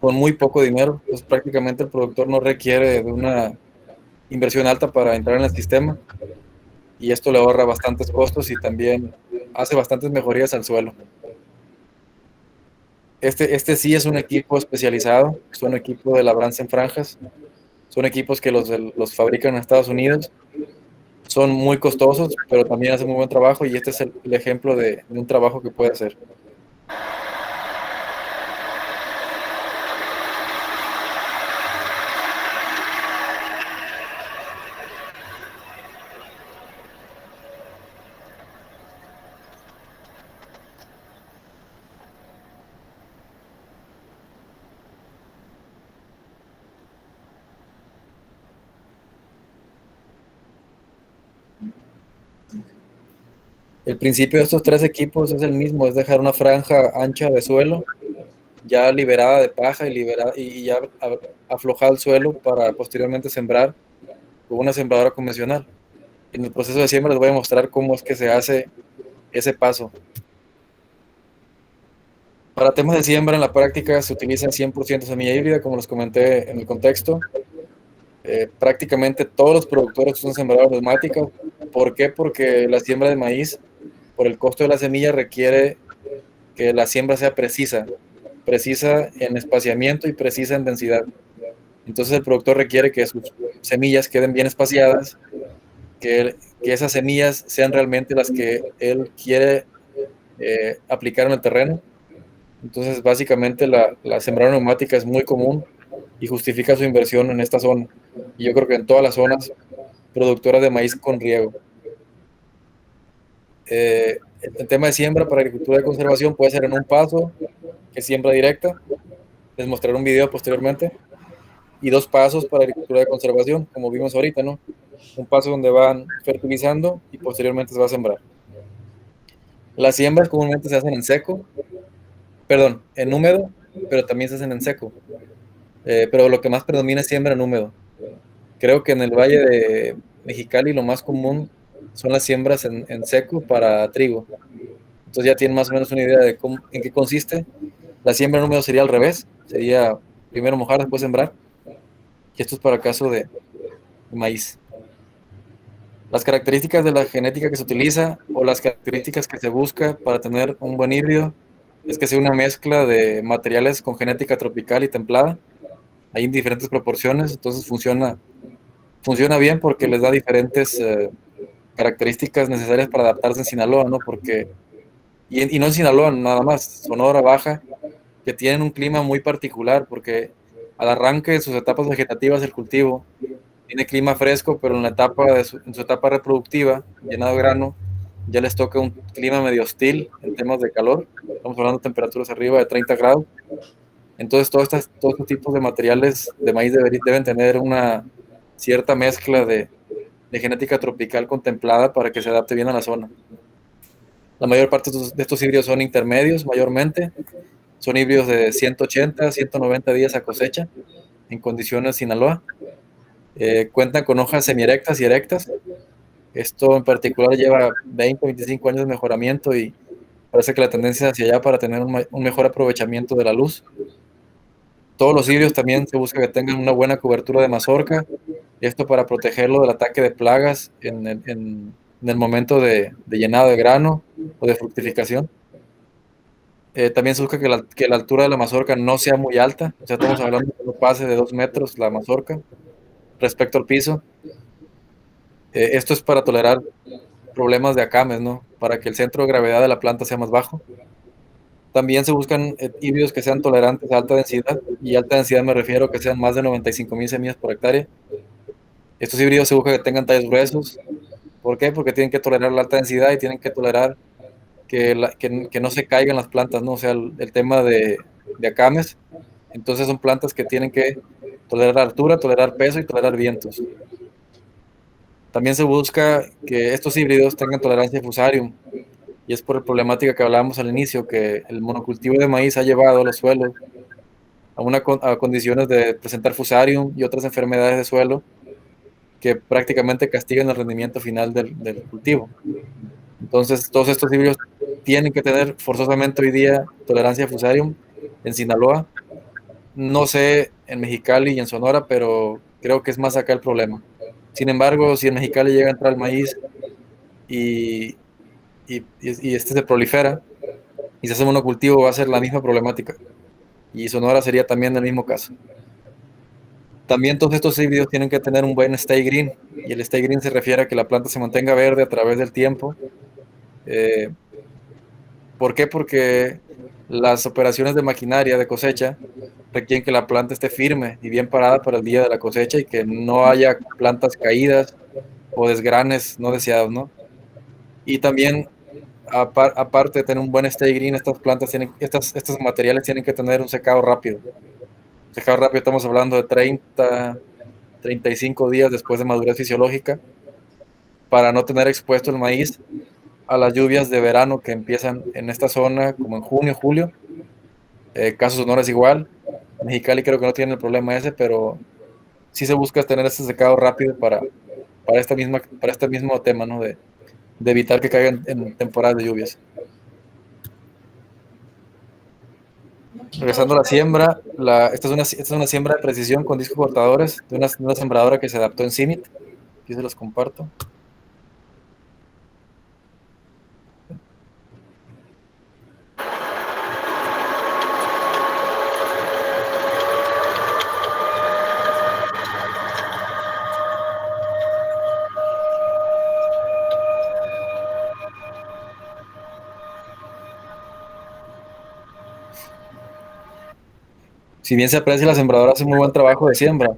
con muy poco dinero, pues prácticamente el productor no requiere de una inversión alta para entrar en el sistema, y esto le ahorra bastantes costos y también hace bastantes mejorías al suelo. Este sí es un equipo especializado, es un equipo de labranza en franjas, son equipos que los fabrican en Estados Unidos, son muy costosos, pero también hacen muy buen trabajo, y este es el ejemplo de un trabajo que puede hacer. El principio de estos tres equipos es el mismo, es dejar una franja ancha de suelo, ya liberada de paja y ya aflojada el suelo para posteriormente sembrar con una sembradora convencional. En el proceso de siembra les voy a mostrar cómo es que se hace ese paso. Para temas de siembra en la práctica se utiliza 100% semilla híbrida, como les comenté en el contexto. Prácticamente todos los productores usan sembradoras neumáticas. ¿Por qué? Porque la siembra de maíz, por el costo de la semilla, requiere que la siembra sea precisa en espaciamiento y precisa en densidad. Entonces el productor requiere que sus semillas queden bien espaciadas, que esas semillas sean realmente las que él quiere aplicar en el terreno. Entonces básicamente la sembradora neumática es muy común y justifica su inversión en esta zona. Y yo creo que en todas las zonas productoras de maíz con riego. El tema de siembra para agricultura de conservación puede ser en un paso, que es siembra directa. Les mostraré un video posteriormente. Y dos pasos para agricultura de conservación, como vimos ahorita, ¿no? Un paso donde van fertilizando y posteriormente se va a sembrar. Las siembras comúnmente se hacen en seco, perdón, en húmedo, pero también se hacen en seco. pero lo que más predomina es siembra en húmedo. Creo que en el Valle de Mexicali lo más común son las siembras en seco para trigo. Entonces ya tienen más o menos una idea de en qué consiste. La siembra en húmedo sería al revés, sería primero mojar, después sembrar. Y esto es para el caso de maíz. Las características de la genética que se utiliza o las características que se busca para tener un buen híbrido es que sea una mezcla de materiales con genética tropical y templada. Hay en diferentes proporciones, entonces funciona bien porque les da diferentes características necesarias para adaptarse en Sinaloa, ¿no? Y no en Sinaloa nada más, Sonora, Baja, que tienen un clima muy particular, porque al arranque de sus etapas vegetativas el cultivo tiene clima fresco, pero en en su etapa reproductiva, llenado de grano, ya les toca un clima medio hostil en temas de calor. Estamos hablando de temperaturas arriba de 30 grados. Entonces, todos estos tipos de materiales de maíz deben tener una cierta mezcla de genética tropical contemplada para que se adapte bien a la zona. La mayor parte de estos híbridos son intermedios, mayormente. Son híbridos de 180, 190 días a cosecha en condiciones Sinaloa. Cuentan con hojas semierectas y erectas. Esto en particular lleva 20, 25 años de mejoramiento y parece que la tendencia es hacia allá para tener un mejor aprovechamiento de la luz. Todos los híbridos también se busca que tengan una buena cobertura de mazorca, esto para protegerlo del ataque de plagas en el momento de llenado de grano o de fructificación. También se busca que la altura de la mazorca no sea muy alta, o sea, estamos hablando de que no pase de 2 metros la mazorca respecto al piso. Esto es para tolerar problemas de acames, ¿no? Para que el centro de gravedad de la planta sea más bajo. También se buscan híbridos que sean tolerantes a alta densidad, y alta densidad me refiero a que sean más de 95,000 semillas por hectárea. Estos híbridos se busca que tengan tallos gruesos. ¿Por qué? Porque tienen que tolerar la alta densidad y tienen que tolerar que no se caigan las plantas, ¿no? O sea, el tema de acames. Entonces son plantas que tienen que tolerar altura, tolerar peso y tolerar vientos. También se busca que estos híbridos tengan tolerancia a fusarium, y es por la problemática que hablábamos al inicio, que el monocultivo de maíz ha llevado a los suelos a condiciones de presentar fusarium y otras enfermedades de suelo que prácticamente castigan el rendimiento final del cultivo. Entonces, todos estos híbridos tienen que tener forzosamente hoy día tolerancia a fusarium en Sinaloa. No sé en Mexicali y en Sonora, pero creo que es más acá el problema. Sin embargo, si en Mexicali llega a entrar el maíz y este se prolifera y se hace monocultivo, va a ser la misma problemática. Y Sonora sería también el mismo caso. También todos estos híbridos tienen que tener un buen stay green, y el stay green se refiere a que la planta se mantenga verde a través del tiempo. ¿Por qué? Porque las operaciones de maquinaria de cosecha requieren que la planta esté firme y bien parada para el día de la cosecha y que no haya plantas caídas o desgranes no deseados, ¿no? Y también, aparte de tener un buen stay green, estos materiales tienen que tener un secado rápido. Secado rápido, estamos hablando de 30, 35 días después de madurez fisiológica, para no tener expuesto el maíz a las lluvias de verano que empiezan en esta zona como en junio, julio. Caso Sonora es igual. Mexicali creo que no tiene el problema ese, pero sí se busca tener este secado rápido para este mismo tema, ¿no? De evitar que caigan en temporadas de lluvias. Regresando a la siembra, esta es una siembra de precisión con discos cortadores de una sembradora que se adaptó en CIMIT. Aquí se los comparto. Si bien se aprecia, la sembradora hace muy buen trabajo de siembra,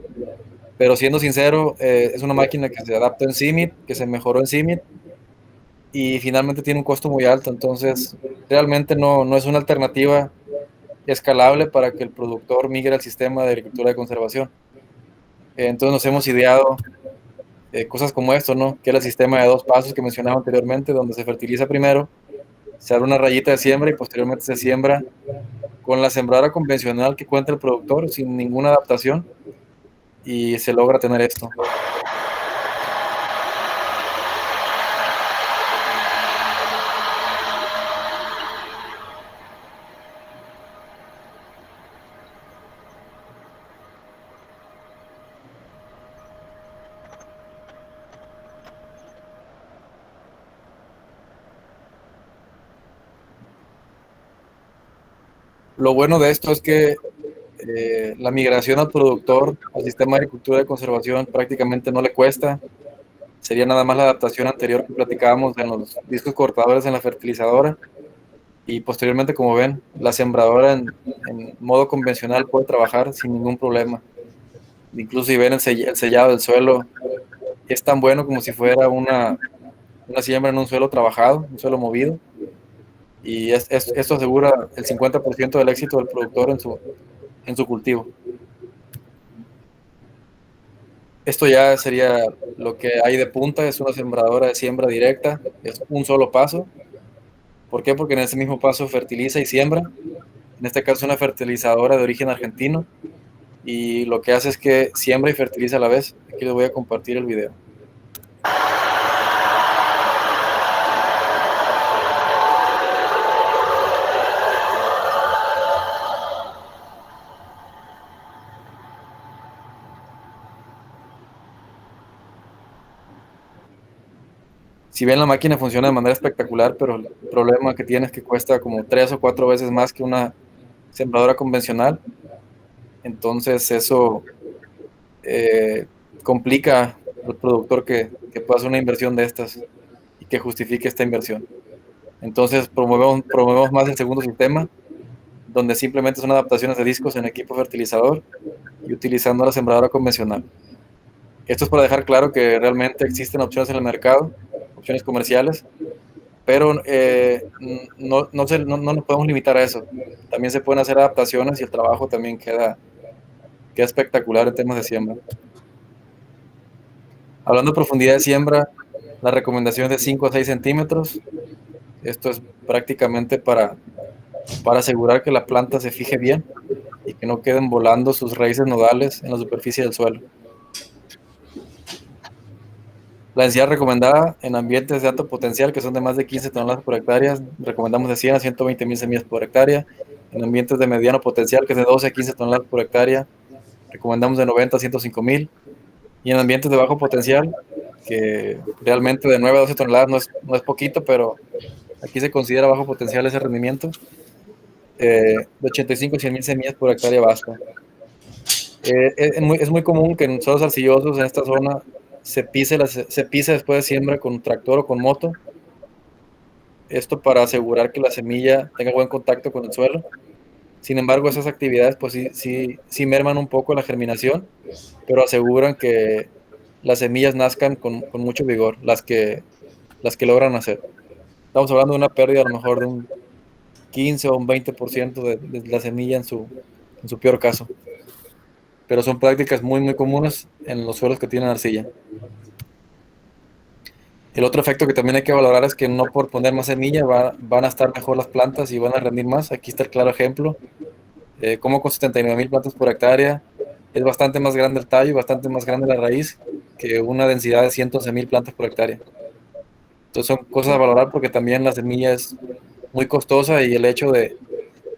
pero siendo sincero, es una máquina que se adaptó en CIMIT, que se mejoró en CIMIT, y finalmente tiene un costo muy alto. Entonces realmente no es una alternativa escalable para que el productor migre al sistema de agricultura de conservación. Entonces nos hemos ideado cosas como esto, ¿no? Que es el sistema de 2 pasos que mencionaba anteriormente, donde se fertiliza primero Se abre una rayita de siembra y posteriormente se siembra con la sembradora convencional que cuenta el productor, sin ninguna adaptación, y se logra tener esto. Lo bueno de esto es que la migración al productor, al sistema de agricultura de conservación, prácticamente no le cuesta. Sería nada más la adaptación anterior que platicábamos en los discos cortadores en la fertilizadora. Y posteriormente, como ven, la sembradora en modo convencional puede trabajar sin ningún problema. Incluso si ven el sellado del suelo, es tan bueno como si fuera una siembra en un suelo trabajado, un suelo movido. Y esto asegura el 50% del éxito del productor en su cultivo. Esto ya sería lo que hay de punta, es una sembradora de siembra directa, es un solo paso. ¿Por qué? Porque en ese mismo paso fertiliza y siembra. En este caso es una fertilizadora de origen argentino y lo que hace es que siembra y fertiliza a la vez. Aquí les voy a compartir el video. Si bien la máquina funciona de manera espectacular, pero el problema que tiene es que cuesta como 3 o 4 veces más que una sembradora convencional. Entonces eso complica al productor que pueda hacer una inversión de estas y que justifique esta inversión. Entonces promovemos más el segundo sistema, donde simplemente son adaptaciones de discos en equipo fertilizador y utilizando la sembradora convencional. Esto es para dejar claro que realmente existen opciones en el mercado, opciones comerciales, pero no nos podemos limitar a eso. También se pueden hacer adaptaciones y el trabajo también queda espectacular en temas de siembra. Hablando de profundidad de siembra, la recomendación es de 5 a 6 centímetros. Esto es prácticamente para asegurar que la planta se fije bien y que no queden volando sus raíces nodales en la superficie del suelo. La densidad recomendada en ambientes de alto potencial, que son de más de 15 toneladas por hectárea, recomendamos de 100 a 120 mil semillas por hectárea. En ambientes de mediano potencial, que es de 12 a 15 toneladas por hectárea, recomendamos de 90 a 105 mil. Y en ambientes de bajo potencial, que realmente de 9 a 12 toneladas no es poquito, pero aquí se considera bajo potencial ese rendimiento, de 85 a 100 mil semillas por hectárea basta. Es muy común que en suelos arcillosos en esta zona se pise después de siembra con tractor o con moto. Esto para asegurar que la semilla tenga buen contacto con el suelo. Sin embargo, esas actividades pues sí merman un poco la germinación, pero aseguran que las semillas nazcan con mucho vigor, las que logran nacer. Estamos hablando de una pérdida a lo mejor de un 15 o un 20% de la semilla en su peor caso. Pero son prácticas muy comunes en los suelos que tienen arcilla. El otro efecto que también hay que valorar es que no por poner más semilla van a estar mejor las plantas y van a rendir más. Aquí está el claro ejemplo. Como con 79 mil plantas por hectárea es bastante más grande el tallo y bastante más grande la raíz que una densidad de 111 mil plantas por hectárea. Entonces son cosas a valorar porque también la semilla es muy costosa y el hecho de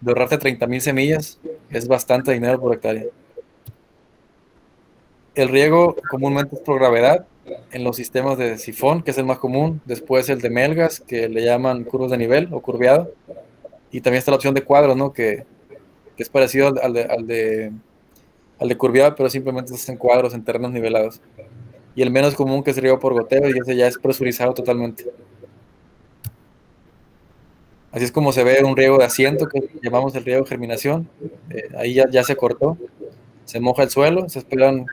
ahorrarte 30 mil semillas es bastante dinero por hectárea. El riego comúnmente es por gravedad en los sistemas de sifón, que es el más común. Después el de melgas, que le llaman curvas de nivel o curveado. Y también está la opción de cuadros, ¿no? Que es parecido al de curveado, pero simplemente se hacen cuadros en terrenos nivelados. Y el menos común, que es riego por goteo, y ese ya es presurizado totalmente. Así es como se ve un riego de asiento, que llamamos el riego de germinación. Ahí ya se cortó. Se moja el suelo, se esperan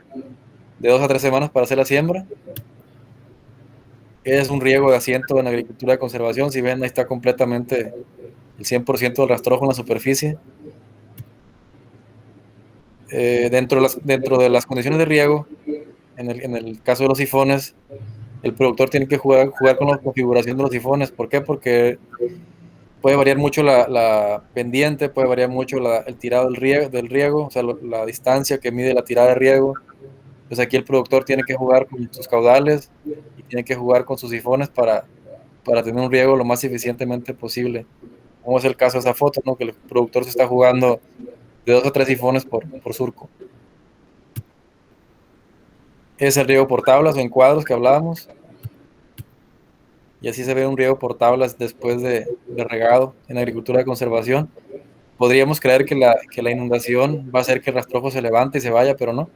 de 2 a 3 semanas para hacer la siembra. Es un riego de asiento en agricultura de conservación. Si ven, ahí está completamente el 100% del rastrojo en la superficie. Dentro de las condiciones de riego, en el caso de los sifones, el productor tiene que jugar con la configuración de los sifones. ¿Por qué? Porque puede variar mucho la pendiente, puede variar mucho el tirado del riego, o sea, la distancia que mide la tirada de riego. Pues aquí el productor tiene que jugar con sus caudales y tiene que jugar con sus sifones para tener un riego lo más eficientemente posible. Como es el caso de esa foto, ¿no? Que el productor se está jugando de 2 a 3 sifones por surco. Es el riego por tablas o en cuadros que hablábamos. Y así se ve un riego por tablas después de regado en agricultura de conservación. Podríamos creer que la inundación va a hacer que el rastrojo se levante y se vaya, pero no.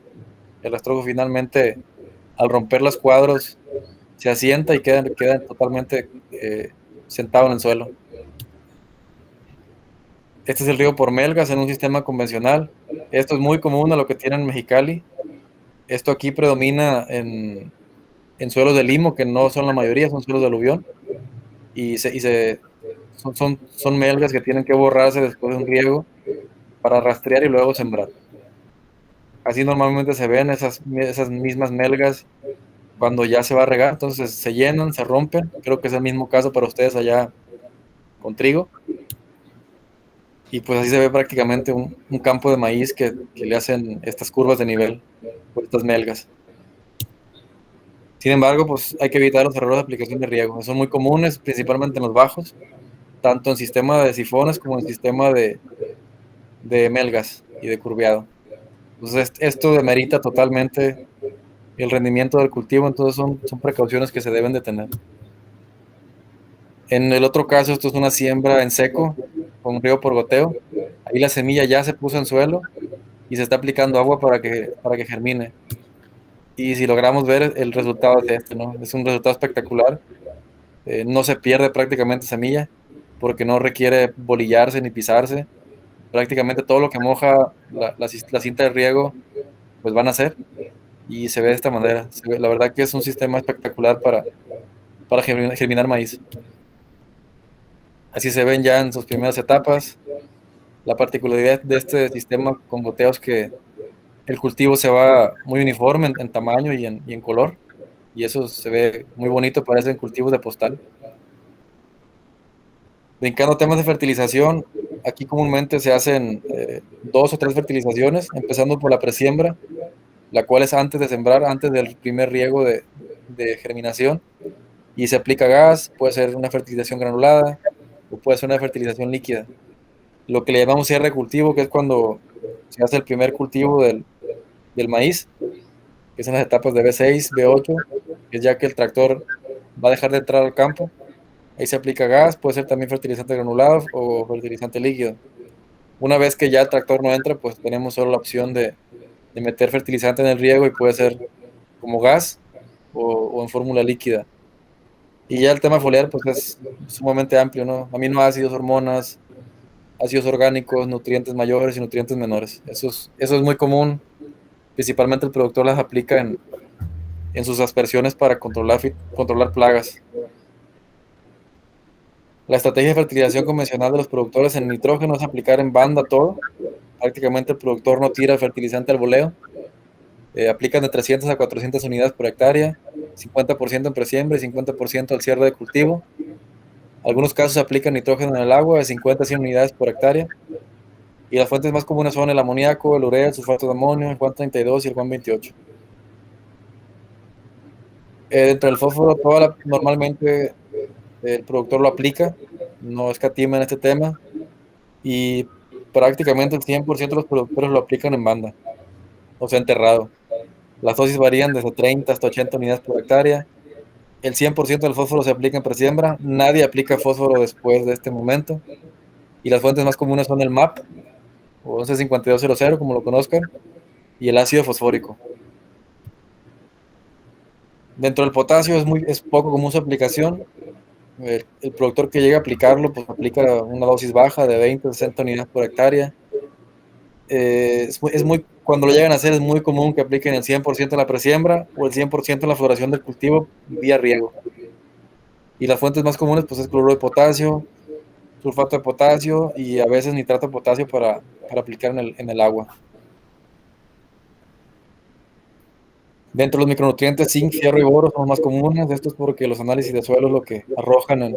El rastrojo finalmente, al romper los cuadros, se asienta y queda totalmente sentado en el suelo. Este es el riego por melgas en un sistema convencional. Esto es muy común a lo que tienen en Mexicali. Esto aquí predomina en suelos de limo, que no son la mayoría, son suelos de aluvión. Son melgas que tienen que borrarse después de un riego para rastrear y luego sembrar. Así normalmente se ven esas mismas melgas cuando ya se va a regar, entonces se llenan, se rompen. Creo que es el mismo caso para ustedes allá con trigo. Y pues así se ve prácticamente un campo de maíz que le hacen estas curvas de nivel por estas melgas. Sin embargo, pues hay que evitar los errores de aplicación de riego. Son muy comunes, principalmente en los bajos, tanto en sistema de sifones como en sistema de melgas y de curveado. Entonces esto demerita totalmente el rendimiento del cultivo, entonces son precauciones que se deben de tener. En el otro caso, esto es una siembra en seco, con riego por goteo. Ahí la semilla ya se puso en suelo y se está aplicando agua para que germine. Y si logramos ver el resultado de esto, ¿no? Es un resultado espectacular. No se pierde prácticamente semilla, porque no requiere bolillarse ni pisarse. Prácticamente todo lo que moja la cinta de riego, pues van a hacer. Y se ve de esta manera. La verdad que es un sistema espectacular para germinar maíz. Así se ven ya en sus primeras etapas. La particularidad de este sistema con goteos es que el cultivo se va muy uniforme en tamaño y en color. Y eso se ve muy bonito, parecen cultivos de postal. Brincando temas de fertilización, aquí comúnmente se hacen 2 o 3 fertilizaciones, empezando por la presiembra, la cual es antes de sembrar, antes del primer riego de germinación, y se aplica gas, puede ser una fertilización granulada o puede ser una fertilización líquida. Lo que le llamamos cierre de cultivo, que es cuando se hace el primer cultivo del maíz, que son las etapas de B6, B8, que es ya que el tractor va a dejar de entrar al campo. Ahí se aplica gas, puede ser también fertilizante granulado o fertilizante líquido. Una vez que ya el tractor no entra, pues tenemos solo la opción de meter fertilizante en el riego y puede ser como gas o en fórmula líquida. Y ya el tema foliar pues es sumamente amplio, ¿no? Aminoácidos, hormonas, ácidos orgánicos, nutrientes mayores y nutrientes menores. Eso es muy común. Principalmente el productor las aplica en sus aspersiones para controlar plagas. La estrategia de fertilización convencional de los productores en nitrógeno es aplicar en banda todo. Prácticamente el productor no tira fertilizante al voleo. Aplican de 300 a 400 unidades por hectárea, 50% en presiembra y 50% al cierre de cultivo. Algunos casos se aplica nitrógeno en el agua de 50 a 100 unidades por hectárea. Y las fuentes más comunes son el amoníaco, el urea, el sulfato de amonio, el Juan 32 y el Juan 28. Dentro del fósforo, normalmente el productor lo aplica, no escatima en este tema, y prácticamente el 100% de los productores lo aplican en banda, o sea, enterrado. Las dosis varían desde 30 hasta 80 unidades por hectárea. El 100% del fósforo se aplica en presiembra, nadie aplica fósforo después de este momento. Y las fuentes más comunes son el MAP, o 115200, como lo conozcan, y el ácido fosfórico. Dentro del potasio es poco común su aplicación. El productor que llega a aplicarlo, pues aplica una dosis baja de 20 a 60 unidades por hectárea. Cuando lo llegan a hacer es muy común que apliquen el 100% en la presiembra o el 100% en la floración del cultivo vía riego. Y las fuentes más comunes pues es cloruro de potasio, sulfato de potasio y a veces nitrato de potasio para aplicar en el agua. Dentro de los micronutrientes, zinc, fierro y boro son los más comunes. Esto es porque los análisis de suelo es lo que arrojan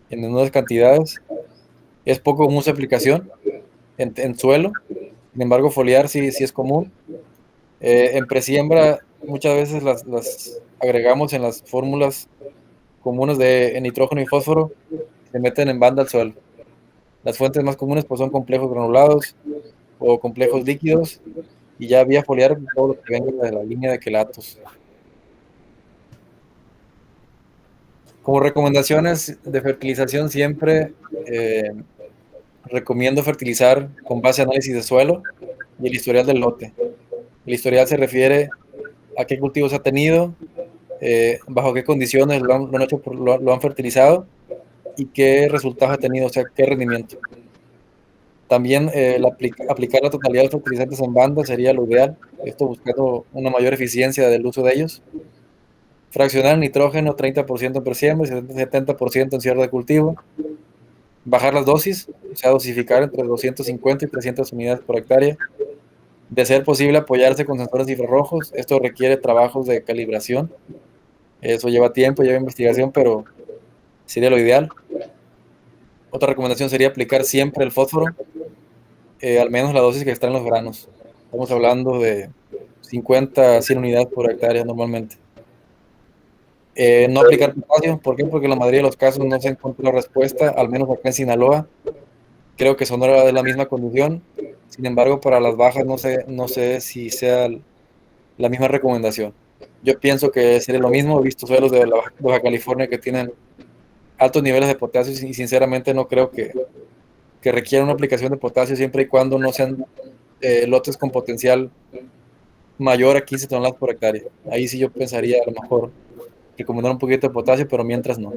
en menores cantidades. Es poco común su aplicación en suelo, sin embargo foliar sí es común. En presiembra muchas veces las agregamos en las fórmulas comunes de nitrógeno y fósforo, se meten en banda al suelo. Las fuentes más comunes pues son complejos granulados o complejos líquidos, y ya vía foliar todo lo que venga de la línea de quelatos. Como recomendaciones de fertilización siempre recomiendo fertilizar con base a análisis de suelo y el historial del lote. El historial se refiere a qué cultivos ha tenido, bajo qué condiciones lo han fertilizado y qué resultados ha tenido, o sea, qué rendimiento. También aplicar la totalidad de fertilizantes en banda sería lo ideal, esto buscando una mayor eficiencia del uso de ellos. Fraccionar nitrógeno 30% en presiembra y 70% en cierre de cultivo. Bajar las dosis, o sea, dosificar entre 250 y 300 unidades por hectárea. De ser posible, apoyarse con sensores infrarrojos. Esto requiere trabajos de calibración. Eso lleva tiempo, lleva investigación, pero sería lo ideal. Otra recomendación sería aplicar siempre el fósforo, al menos la dosis que está en los granos. Estamos hablando de 50 a 100 unidades por hectárea normalmente. No aplicar potasio, ¿por qué? Porque en la mayoría de los casos no se encontró respuesta, al menos acá en Sinaloa. Creo que Sonora es la misma condición. Sin embargo, para las bajas no sé si sea la misma recomendación. Yo pienso que sería lo mismo. He visto suelos de Baja California que tienen altos niveles de potasio y sinceramente no creo que requiera una aplicación de potasio siempre y cuando no sean lotes con potencial mayor a 15 toneladas por hectárea. Ahí sí yo pensaría a lo mejor recomendar un poquito de potasio, pero mientras no.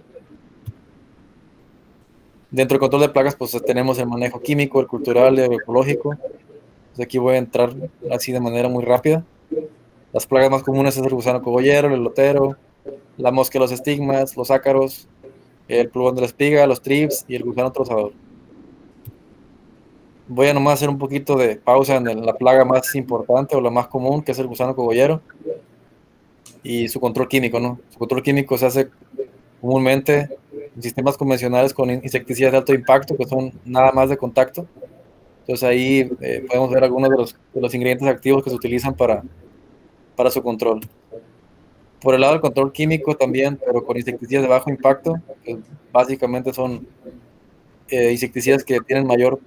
Dentro del control de plagas, pues tenemos el manejo químico, el cultural, el ecológico. Pues aquí voy a entrar así de manera muy rápida. Las plagas más comunes es el gusano cogollero, el elotero, la mosca de los estigmas, los ácaros, el pulgón de la espiga, los trips y el gusano trozador. Voy a nomás hacer un poquito de pausa en la plaga más importante o la más común, que es el gusano cogollero, y su control químico, ¿no? Su control químico se hace comúnmente en sistemas convencionales con insecticidas de alto impacto, que son nada más de contacto. Entonces ahí podemos ver algunos de los ingredientes activos que se utilizan para su control. Por el lado del control químico también, pero con insecticidas de bajo impacto, que básicamente son insecticidas que tienen mayor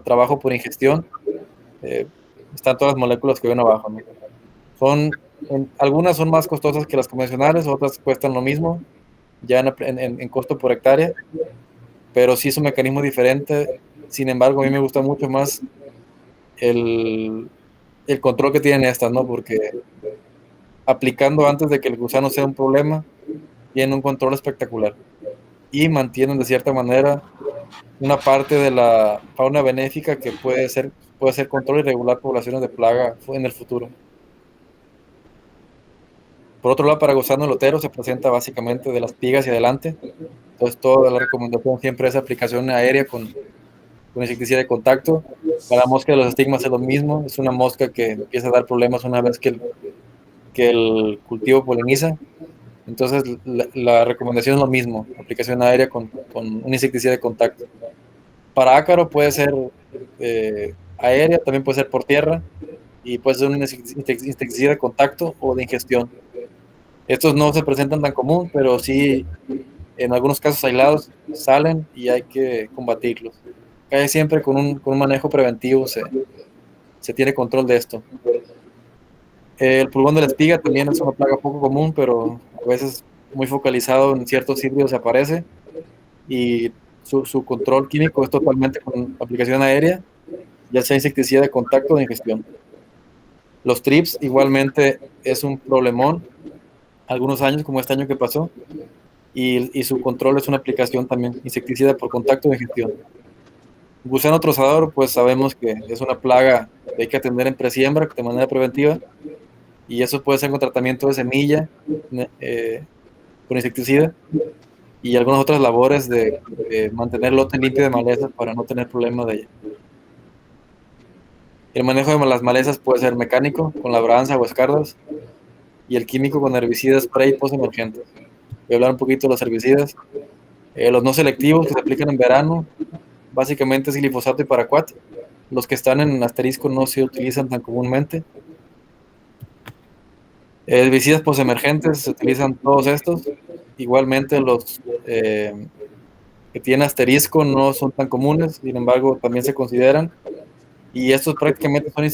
trabajo por ingestión. Están todas las moléculas que ven abajo, ¿no? Algunas son más costosas que las convencionales, otras cuestan lo mismo, ya en costo por hectárea, pero sí es un mecanismo diferente. Sin embargo, a mí me gusta mucho más el control que tienen estas, ¿no? Porque aplicando antes de que el gusano sea un problema, tienen un control espectacular y mantienen de cierta manera una parte de la fauna benéfica que puede ser control y regular poblaciones de plaga en el futuro. Por otro lado, para gusano elotero se presenta básicamente de las pigas y adelante. Entonces, toda la recomendación siempre es aplicación aérea con insecticida de contacto. Para la mosca de los estigmas es lo mismo. Es una mosca que empieza a dar problemas una vez que el cultivo poliniza. Entonces, la recomendación es lo mismo, aplicación aérea con un insecticida de contacto. Para ácaro puede ser aérea, también puede ser por tierra, y puede ser un insecticida de contacto o de ingestión. Estos no se presentan tan común, pero sí en algunos casos aislados salen y hay que combatirlos. Casi siempre con un manejo preventivo se tiene control de esto. El pulgón de la espiga también es una plaga poco común, pero a veces muy focalizado en ciertos híbridos aparece, y su control químico es totalmente con aplicación aérea, ya sea insecticida de contacto o de ingestión. Los trips igualmente es un problemón, algunos años como este año que pasó, y su control es una aplicación también insecticida por contacto o ingestión. Gusano trozador, pues sabemos que es una plaga que hay que atender en presiembra de manera preventiva, y eso puede ser con tratamiento de semilla con insecticida y algunas otras labores de mantener el lote limpio de malezas para no tener problemas de ella. El manejo de las malezas puede ser mecánico con labranza o escardas, y el químico con herbicidas spray post-emergentes. Voy a hablar un poquito de los herbicidas. Los no selectivos que se aplican en verano básicamente es glifosato y paraquat. Los que están en asterisco no se utilizan tan comúnmente. Herbicidas postemergentes se utilizan todos estos. Igualmente los que tienen asterisco no son tan comunes, sin embargo también se consideran. Y estos prácticamente son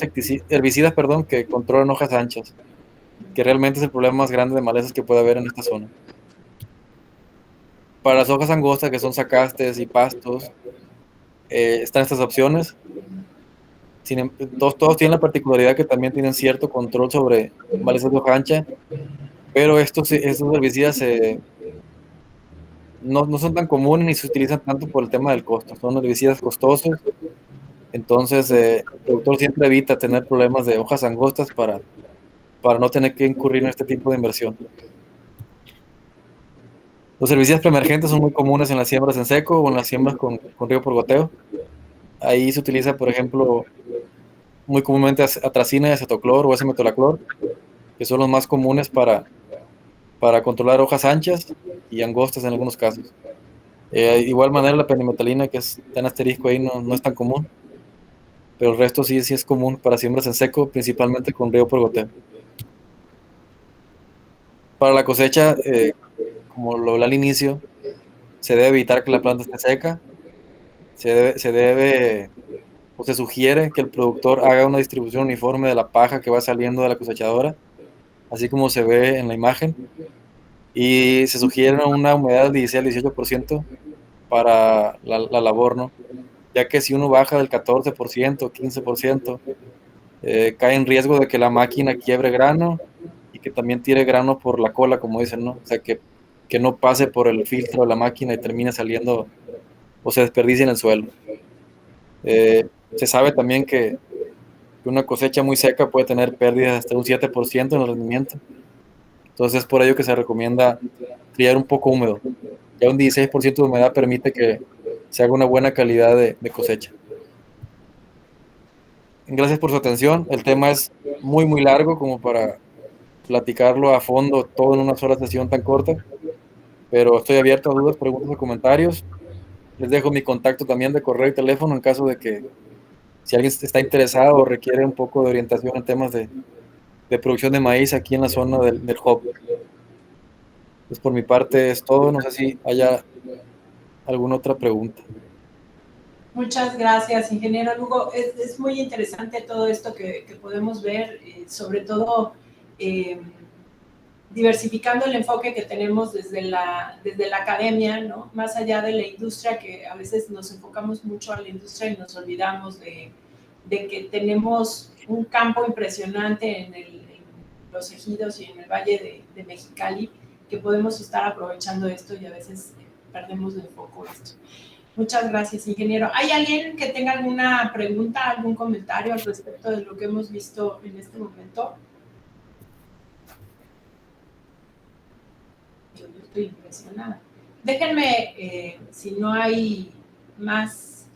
herbicidas, que controlan hojas anchas, que realmente es el problema más grande de malezas que puede haber en esta zona. Para las hojas angostas, que son zacastes y pastos, están estas opciones. Todos tienen la particularidad que también tienen cierto control sobre malezas de hoja ancha, pero estos herbicidas no son tan comunes ni se utilizan tanto por el tema del costo. Son herbicidas costosos, entonces el productor siempre evita tener problemas de hojas angostas para no tener que incurrir en este tipo de inversión. Los herbicidas preemergentes son muy comunes en las siembras en seco o en las siembras con riego por goteo. Ahí se utiliza, por ejemplo, muy comúnmente atracina y acetoclor o S-metolaclor, que son los más comunes para controlar hojas anchas y angostas en algunos casos. De igual manera la pendimetalina, que es tan asterisco ahí, no es tan común, pero el resto sí es común para siembras en seco, principalmente con riego por goteo. Para la cosecha, como lo hablé al inicio, se debe evitar que la planta esté seca, se sugiere que el productor haga una distribución uniforme de la paja que va saliendo de la cosechadora, así como se ve en la imagen, y se sugiere una humedad del 16 al 18% para la labor, ¿no? Ya que si uno baja del 14%, 15%, cae en riesgo de que la máquina quiebre grano y que también tire grano por la cola, como dicen, ¿no? O sea, que no pase por el filtro de la máquina y termine saliendo o se desperdicie en el suelo. Se sabe también que una cosecha muy seca puede tener pérdidas hasta un 7% en el rendimiento. Entonces es por ello que se recomienda criar un poco húmedo. Ya un 16% de humedad permite que se haga una buena calidad de cosecha. Gracias por su atención. El tema es muy, muy largo como para platicarlo a fondo todo en una sola sesión tan corta, pero estoy abierto a dudas, preguntas o comentarios. Les dejo mi contacto también de correo y teléfono en caso de que si alguien está interesado o requiere un poco de orientación en temas de producción de maíz aquí en la zona del hub. Pues por mi parte es todo. No sé si haya alguna otra pregunta. Muchas gracias, ingeniero Lugo. Es muy interesante todo esto que podemos ver, sobre todo diversificando el enfoque que tenemos desde la academia, ¿no? Más allá de la industria, que a veces nos enfocamos mucho a la industria y nos olvidamos de que tenemos un campo impresionante en los ejidos y en el Valle de Mexicali, que podemos estar aprovechando esto y a veces perdemos de foco esto. Muchas gracias, ingeniero. ¿Hay alguien que tenga alguna pregunta, algún comentario al respecto de lo que hemos visto en este momento? Yo estoy impresionada. Déjenme, si no hay más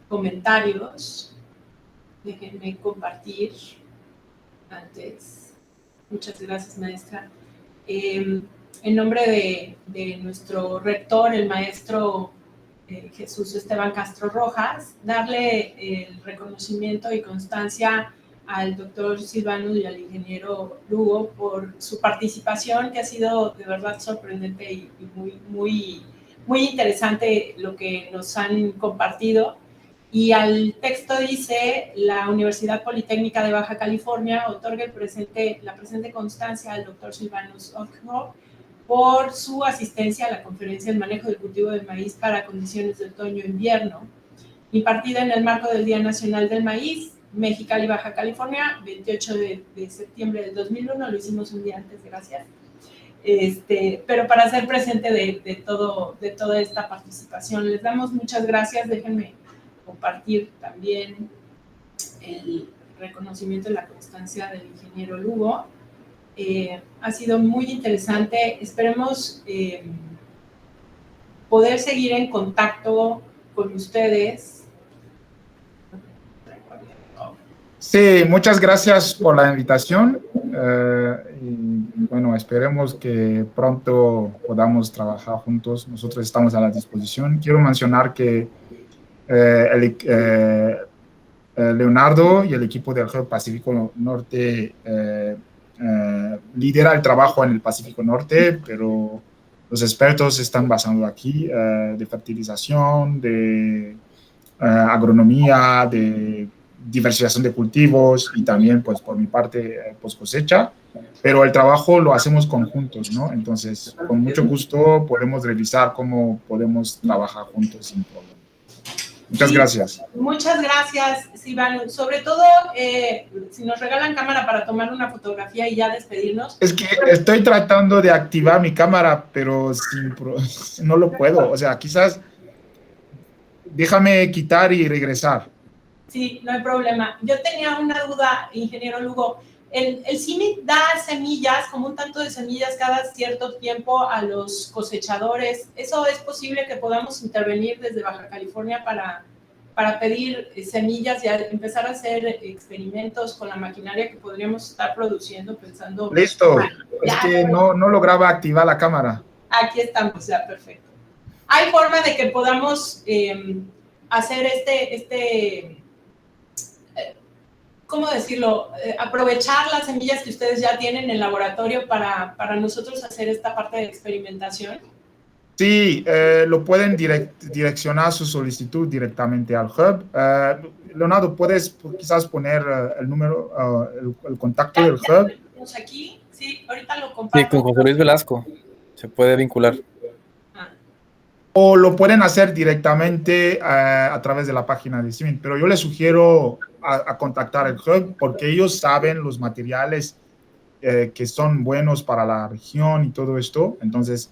comentarios, déjenme compartir antes. Muchas gracias, maestra. En nombre de nuestro rector, el maestro Jesús Esteban Castro Rojas, darle el reconocimiento y constancia al doctor Silvano y al ingeniero Lugo por su participación, que ha sido de verdad sorprendente y muy interesante lo que nos han compartido. Y al texto dice: la Universidad Politécnica de Baja California otorga la presente constancia al doctor Silvanus Ockhoff por su asistencia a la conferencia El manejo del cultivo del maíz para condiciones de otoño-invierno, impartida en el marco del Día Nacional del Maíz, Mexicali, Baja California, 28 de septiembre del 2001, lo hicimos un día antes, gracias. Pero para ser presente de toda esta participación, les damos muchas gracias. Déjenme compartir también el reconocimiento de la constancia del ingeniero Lugo. Ha sido muy interesante. Esperemos poder seguir en contacto con ustedes. Sí, muchas gracias por la invitación. Y bueno, esperemos que pronto podamos trabajar juntos. Nosotros estamos a la disposición. Quiero mencionar que Leonardo y el equipo del Hub Pacífico Norte lidera el trabajo en el Pacífico Norte, pero los expertos están basando aquí de fertilización, de agronomía, de diversificación de cultivos y también, pues, por mi parte, post cosecha, pero el trabajo lo hacemos conjuntos, ¿no? Entonces, con mucho gusto podemos revisar cómo podemos trabajar juntos sin problema. Muchas gracias. Muchas gracias, Silvano. Sobre todo, si nos regalan cámara para tomar una fotografía y ya despedirnos. Es que estoy tratando de activar mi cámara, pero no lo puedo. O sea, quizás déjame quitar y regresar. Sí, no hay problema. Yo tenía una duda, ingeniero Lugo. El CIMIC da semillas, como un tanto de semillas cada cierto tiempo a los cosechadores. ¿Eso es posible que podamos intervenir desde Baja California para pedir semillas y empezar a hacer experimentos con la maquinaria que podríamos estar produciendo pensando? Listo. Es que no lograba activar la cámara. Aquí estamos, ya, perfecto. ¿Hay forma de que podamos hacer ¿cómo decirlo? Aprovechar las semillas que ustedes ya tienen en el laboratorio para nosotros hacer esta parte de experimentación? Sí, lo pueden direccionar su solicitud directamente al Hub. Leonardo, ¿puedes quizás poner el número, el contacto del Hub? Tenemos aquí, sí, ahorita lo comparto. Sí, con José Luis Velasco se puede vincular. O lo pueden hacer directamente a través de la página de CIMIC, pero yo les sugiero a contactar el Hub porque ellos saben los materiales que son buenos para la región y todo esto. Entonces,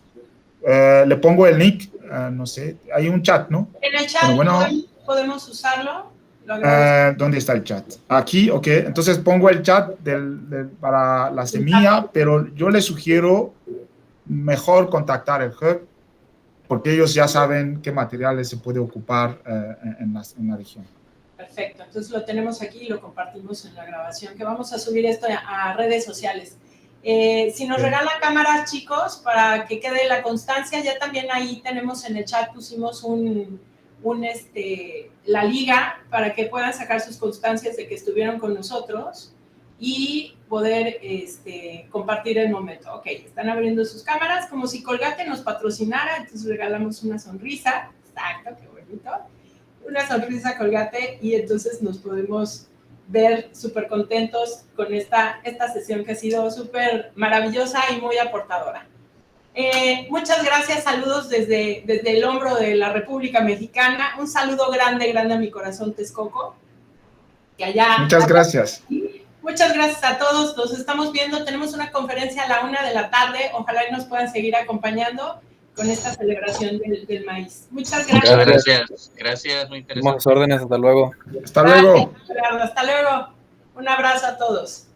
le pongo el link, no sé, hay un chat, ¿no? En el chat podemos usarlo. ¿Dónde está el chat? Aquí, ok. Entonces pongo el chat para la semilla, pero yo les sugiero mejor contactar el Hub porque ellos ya saben qué materiales se puede ocupar en la región. Perfecto, entonces lo tenemos aquí y lo compartimos en la grabación, que vamos a subir esto a redes sociales. Si nos regalan cámaras, chicos, para que quede la constancia, ya también ahí tenemos en el chat, pusimos la liga para que puedan sacar sus constancias de que estuvieron con nosotros y poder compartir el momento. Ok, están abriendo sus cámaras, como si Colgate nos patrocinara, entonces regalamos una sonrisa. Exacto, qué bonito. Una sonrisa Colgate y entonces nos podemos ver súper contentos con esta sesión que ha sido súper maravillosa y muy aportadora. Muchas gracias, saludos desde el hombro de la República Mexicana. Un saludo grande a mi corazón Texcoco. Muchas gracias. Muchas gracias a todos, los estamos viendo. Tenemos una conferencia a la 1:00 p.m, ojalá y nos puedan seguir acompañando con esta celebración del maíz. Muchas gracias. Gracias, muy interesante. Tomamos órdenes, hasta luego. Hasta luego. Hasta luego. Un abrazo a todos.